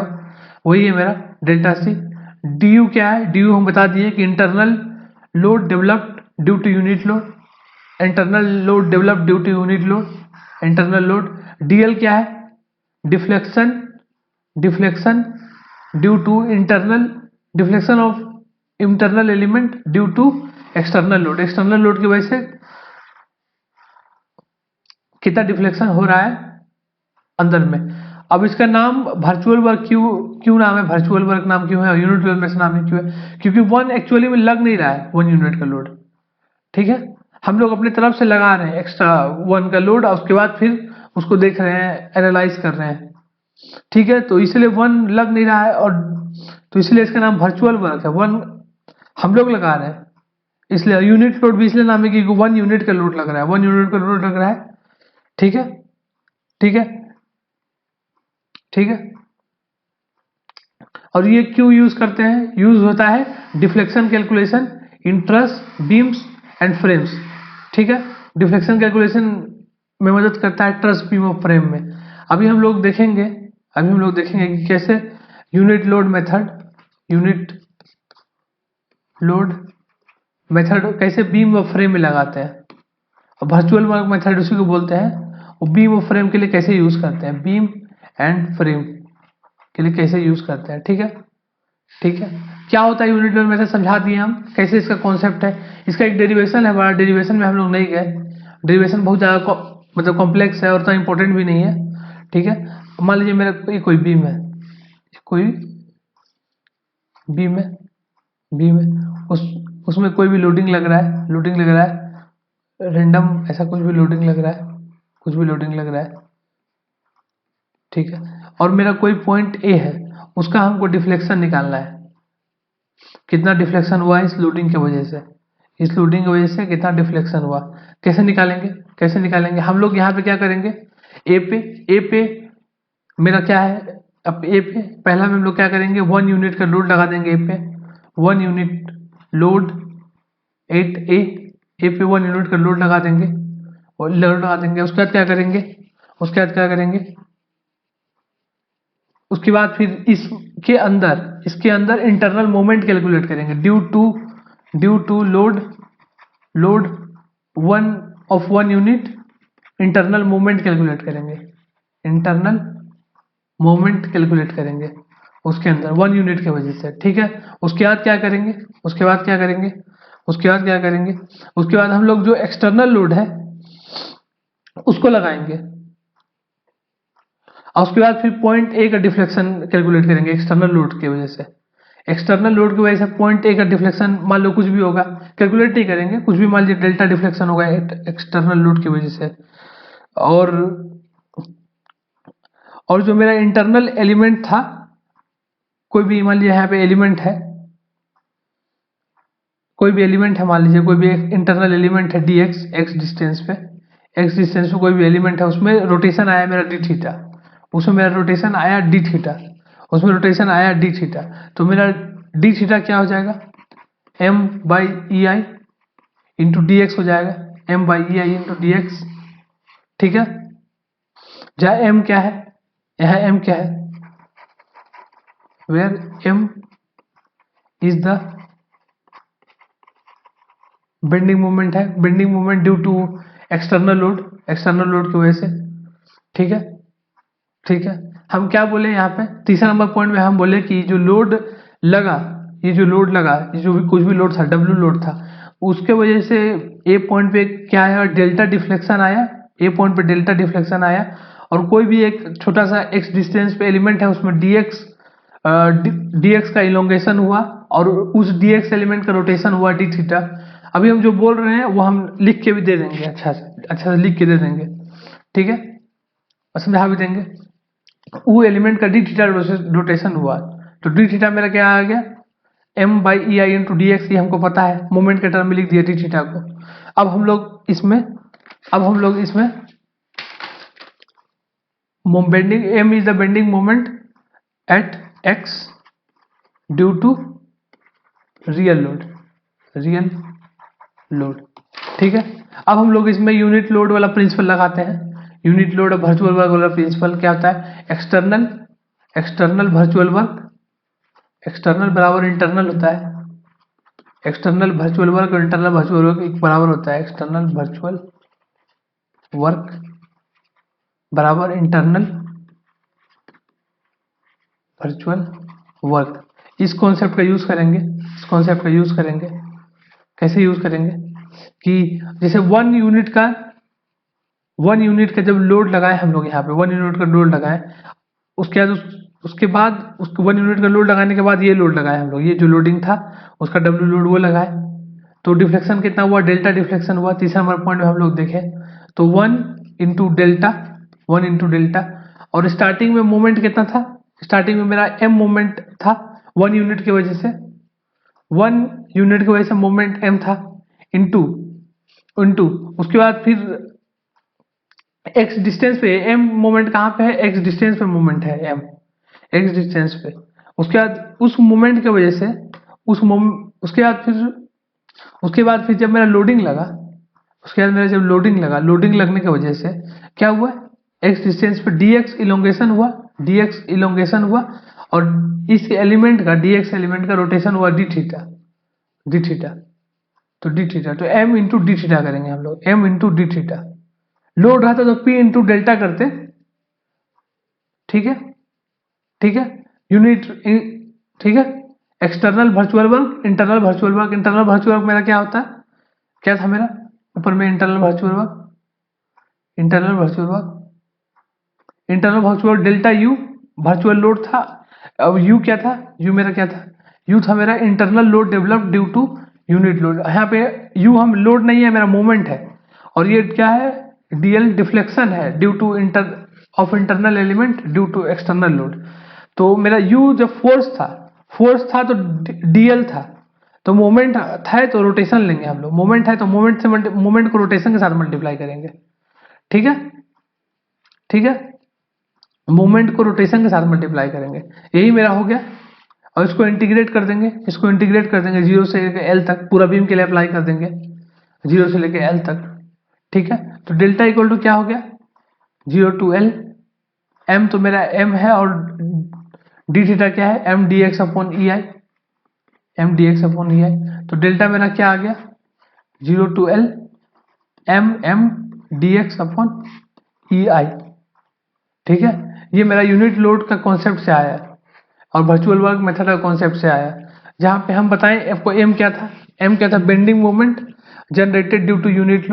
वही है मेरा डेल्टा सी। डी यू क्या है, डी यू हम बता दिए कि internal load developed due to unit load, internal load developed due to unit load, internal load. DL क्या है, deflection due to internal, deflection of internal element due to external load, external load की वजह से कितना deflection हो रहा है अंदर में। अब इसका नाम वर्चुअल वर्क क्यों नाम है, वर्चुअल वर्क नाम क्यों है, यूनिट लोड में से नाम क्यों है, क्योंकि वन एक्चुअली में लग नहीं रहा है, वन यूनिट का लोड, ठीक है, हम लोग अपने तरफ से लगा रहे हैं एक्स्ट्रा वन का लोड, और उसके बाद फिर उसको देख रहे हैं, एनालाइज कर रहे हैं, ठीक है, तो इसलिए वन लग नहीं रहा है, और तो इसलिए इसका नाम वर्चुअल वर्क है, वन हम लोग लगा रहे हैं, इसलिए यूनिट लोड भी इसलिए नाम है क्योंकि वन यूनिट का लोड लग रहा है, वन यूनिट का लोड लग रहा है, ठीक है, ठीक है, ठीक है। और ये क्यों यूज करते हैं, यूज होता है deflection calculation in truss beams and frames, ठीक है, डिफ्लेक्शन कैलकुलेशन में मदद करता है ट्रस बीम और फ्रेम में। अभी हम लोग देखेंगे कि कैसे यूनिट लोड मेथड कैसे बीम और फ्रेम में लगाते हैं, और वर्चुअल वर्क मेथड उसी को बोलते हैं, और बीम और फ्रेम के लिए कैसे यूज करते हैं, बीम एंड फ्रेम के लिए कैसे यूज करते हैं, ठीक है, ठीक है। क्या होता है यूनिट लोड मेथड, समझा दिए हम कैसे इसका कॉन्सेप्ट है। इसका एक डेरिवेशन है, बड़ा डेरिवेशन में हम लोग नहीं गए, डेरिवेशन बहुत ज़्यादा मतलब कॉम्प्लेक्स है और उतना इंपॉर्टेंट भी नहीं है, ठीक है। मान लीजिए मेरा कोई बीम है, उसमें कोई भी लोडिंग लग रहा है, रेंडम ऐसा कुछ भी लोडिंग लग रहा है, ठीक है, और मेरा कोई पॉइंट ए है, उसका हमको डिफ्लेक्शन निकालना है, कितना डिफ्लेक्शन हुआ इस लोडिंग की वजह से, कितना डिफ्लेक्शन हुआ, कैसे निकालेंगे हम लोग यहाँ पे क्या करेंगे, ए पे मेरा क्या है, अब ए पे पहला में हम लोग क्या करेंगे, वन यूनिट का लोड लगा देंगे ए पे, वन यूनिट लोड एट ए पे वन यूनिट का लोड लगा देंगे, और लोड लगा देंगे। उसके बाद क्या करेंगे, उसके बाद फिर इसके अंदर इंटरनल मोमेंट कैलकुलेट करेंगे due to load one unit, internal moment calculate करेंगे उसके अंदर वन यूनिट की वजह से, ठीक है। उसके बाद क्या करेंगे, उसके बाद हम लोग जो एक्सटर्नल लोड है उसको लगाएंगे, और उसके बाद फिर पॉइंट ए का डिफ्लेक्शन कैलकुलेट करेंगे एक्सटर्नल लोड की वजह से। पॉइंट ए का डिफ्लेक्शन मान लो कुछ भी होगा, कैलकुलेट नहीं करेंगे, कुछ भी मान लीजिए डेल्टा डिफ्लेक्शन होगा एक्सटर्नल लोड की वजह से, और जो मेरा इंटरनल एलिमेंट था, कोई भी मान लीजिए यहाँ पे एलिमेंट है, मान लीजिए कोई भी इंटरनल एलिमेंट है डी एक्स डिस्टेंस पे कोई भी एलिमेंट है, उसमें रोटेशन आया मेरा डी थीटा, तो मेरा डी थीटा क्या हो जाएगा, m by E I into d x हो जाएगा, m by E I into d x, ठीक है। जहाँ m क्या है, यहाँ m क्या है, where m is the bending moment है, bending moment due to external load की वजह से, ठीक है, ठीक है। हम क्या बोले यहाँ पे तीसरा नंबर पॉइंट में, हम बोले कि जो लोड लगा, ये जो भी कुछ भी लोड था, डब्ल्यू लोड था, उसके वजह से ए पॉइंट पे क्या है, डेल्टा डिफ्लेक्शन आया, ए पॉइंट पे डेल्टा डिफ्लेक्शन आया, और कोई भी एक छोटा सा एक्स डिस्टेंस पे एलिमेंट है उसमें dx का इलोंगेशन हुआ और उस dx एलिमेंट का रोटेशन हुआ d थीटा। अभी हम जो बोल रहे हैं वो हम लिख के भी दे देंगे, अच्छा से लिख के दे देंगे, ठीक है, और समझा भी देंगे। वो एलिमेंट का d थीटा रोटेशन हुआ, तो d थीटा मेरा क्या आ गया, m/ei इंटू डी एक्स, ये हमको पता है, मोमेंट के टर्म में लिख दिया d थीटा को। अब हम लोग इसमें bending, m is the bending moment at x due to real load, ठीक है। अब हम लोग इसमें यूनिट लोड वाला प्रिंसिपल लगाते हैं। यूनिट लोड और वर्चुअल वर्क वाला प्रिंसिपल क्या होता है, एक्सटर्नल वर्चुअल वर्क, एक्सटर्नल बराबर इंटरनल होता है, एक्सटर्नल वर्चुअल वर्क और इंटरनल वर्चुअल वर्क एक बराबर होता है, एक्सटर्नल वर्चुअल वर्क बराबर इंटरनल वर्चुअल वर्क। इस कॉन्सेप्ट का यूज करेंगे, कैसे यूज करेंगे कि जैसे 1 यूनिट का जब लोड लगाए हम लोग, यहाँ पे 1 यूनिट का लोड लगाए, उसके बाद 1 यूनिट का लोड लगाने के बाद ये लोड लगाए हम लोग, ये जो लोडिंग था उसका डब्ल्यू लोड वो लगाए, तो डिफ्लेक्शन कितना हुआ, डेल्टा डिफ्लेक्शन हुआ। तीसरा नंबर पॉइंट में हम लोग देखें तो 1 इंटू डेल्टा, और स्टार्टिंग में मोमेंट कितना था, स्टार्टिंग में मेरा m मोमेंट था 1 यूनिट की वजह से, मोमेंट m था, इंटू उसके बाद फिर x डिस्टेंस पे, m मोमेंट कहाँ पे है, x डिस्टेंस पे मोमेंट है m, x डिस्टेंस पे। उसके बाद उस मोमेंट की वजह से उसके बाद फिर जब मेरा लोडिंग लगा, लोडिंग लगने की वजह से क्या हुआ, x डिस्टेंस पे dx इलोंगेशन हुआ, और इस एलिमेंट का dx एलिमेंट का रोटेशन हुआ d थीटा, तो m इंटू डी थीटा करेंगे हम लोग, m into d theta. Load रहता तो p इंटू डेल्टा करते, ठीक है, यूनिट, ठीक है। External virtual work, internal virtual work मेरा क्या होता है, क्या था मेरा ऊपर में, internal virtual delta u virtual load था। अब u क्या था, u था मेरा internal load developed due to unit load. यहाँ पे u हम लोड नहीं है, मेरा मोमेंट है, और ये क्या है, dl डिफ्लेक्शन है due to internal element due to external load. तो मेरा u जब फोर्स था तो dl था, तो मोमेंट था तो रोटेशन लेंगे हम लोग, मोमेंट है तो मोमेंट को रोटेशन के साथ मल्टीप्लाई करेंगे, ठीक है, मोमेंट को रोटेशन के साथ मल्टीप्लाई करेंगे, यही मेरा हो गया। और इसको इंटीग्रेट कर देंगे, 0 से लेकर L तक, पूरा बीम के लिए अप्लाई कर देंगे 0 से लेकर L तक, ठीक है। तो डेल्टा इक्वल टू क्या हो गया, 0 टू L, m तो मेरा m है और d थीटा क्या है, m dx अपॉन ei, तो डेल्टा मेरा क्या आ गया, 0 to L m dx upon ei, ठीक है। ये मेरा यूनिट लोड का कॉन्सेप्ट से आया और वर्चुअल वर्क मेथड का कॉन्सेप्ट से आया, जहां पे हम बताएं आपको m क्या था, bending moment generated due to unit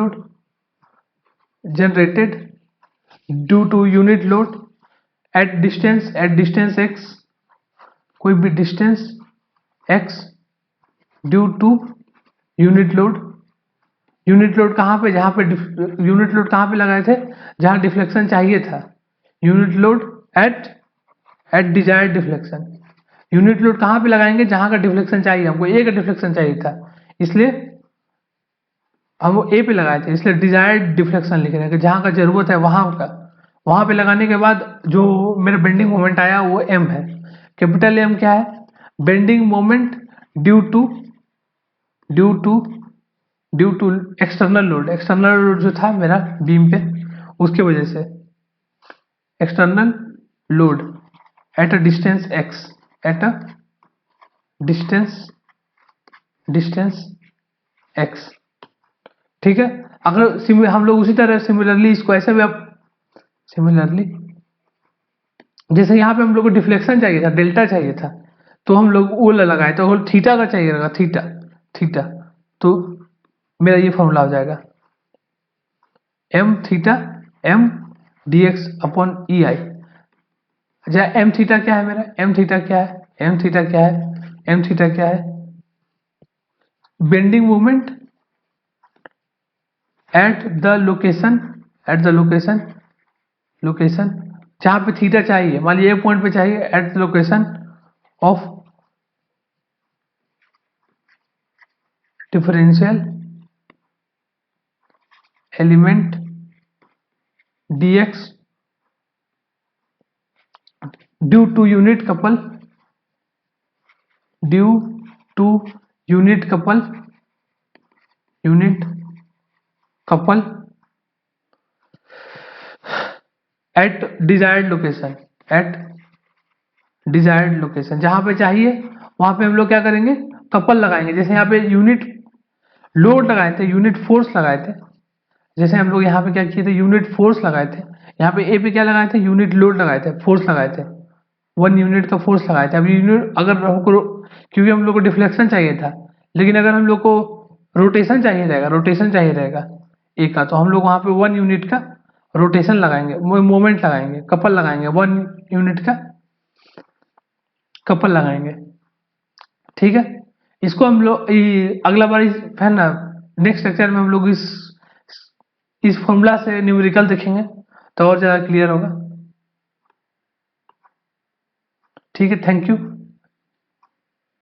load at distance x, कोई भी distance x due to unit load कहाँ पे, यूनिट लोड कहाँ पे लगाए थे, जहां डिफ्लेक्शन चाहिए था, unit load eight desired deflection. Unit load कहाँ पे लगाएंगे, जहां का डिफ्लेक्शन चाहिए, हमको ए का डिफ्लेक्शन चाहिए था, इसलिए हम ए पे लगाए थे, इसलिए डिजायर्ड डिफ्लेक्शन लिख रहे हैं, जहां का जरूरत है वहां पे लगाने के बाद जो मेरा बेंडिंग मोमेंट आया वो m है। कैपिटल M क्या है, bending moment due to external load जो था मेरा बीम पे, उसके वजह से external load at a distance x, x, ठीक है। अगर हम लोग उसी तरह सिमिलरली इसको ऐसे भी जैसे यहाँ पे हम लोग को डिफ्लेक्शन चाहिए था, डेल्टा चाहिए था, तो हम लोग वो लगाए, तो थीटा का चाहिए रहेगा, थीटा, तो मेरा ये फॉर्मूला हो जाएगा M theta M D x upon E I. अच्छा एम थीटा क्या है मेरा, एम थीटा क्या है, एम थीटा क्या है, एम थीटा क्या है, bending moment eight the location, eight the location, location जहां पे थीटा चाहिए, मान लीजिए एक पॉइंट पे चाहिए, at the location of differential element dx due to unit couple, due to unit couple, unit couple at desired location, at desired location जहां पे चाहिए वहां पे हम लोग क्या करेंगे, कपल लगाएंगे। जैसे यहाँ पे यूनिट लोड लगाए थे, यूनिट फोर्स लगाए थे, जैसे हम लोग यहाँ पे क्या किए थे, यूनिट फोर्स लगाए थे, यहाँ पे ए पे क्या लगाए थे, यूनिट लोड लगाए थे, फोर्स लगाए थे, 1 यूनिट का फोर्स लगाए थे। अब यूनिट अगर हमको, क्योंकि हम लोग को डिफ्लेक्शन चाहिए था, लेकिन अगर हम लोग को रोटेशन चाहिए रहेगा, रोटेशन चाहिए रहेगा ए का, तो हम लोग वहां पे 1 यूनिट का रोटेशन लगाएंगे, मोमेंट लगाएंगे, कपल लगाएंगे, 1 यूनिट का कपल लगाएंगे। ठीक है, इसको हम लोग अगला बार है ना, नेक्स्ट लेक्चर में हम लोग इस फॉर्मूला से न्यूमेरिकल देखेंगे तो और ज़्यादा क्लियर होगा। ठीक है, थैंक यू।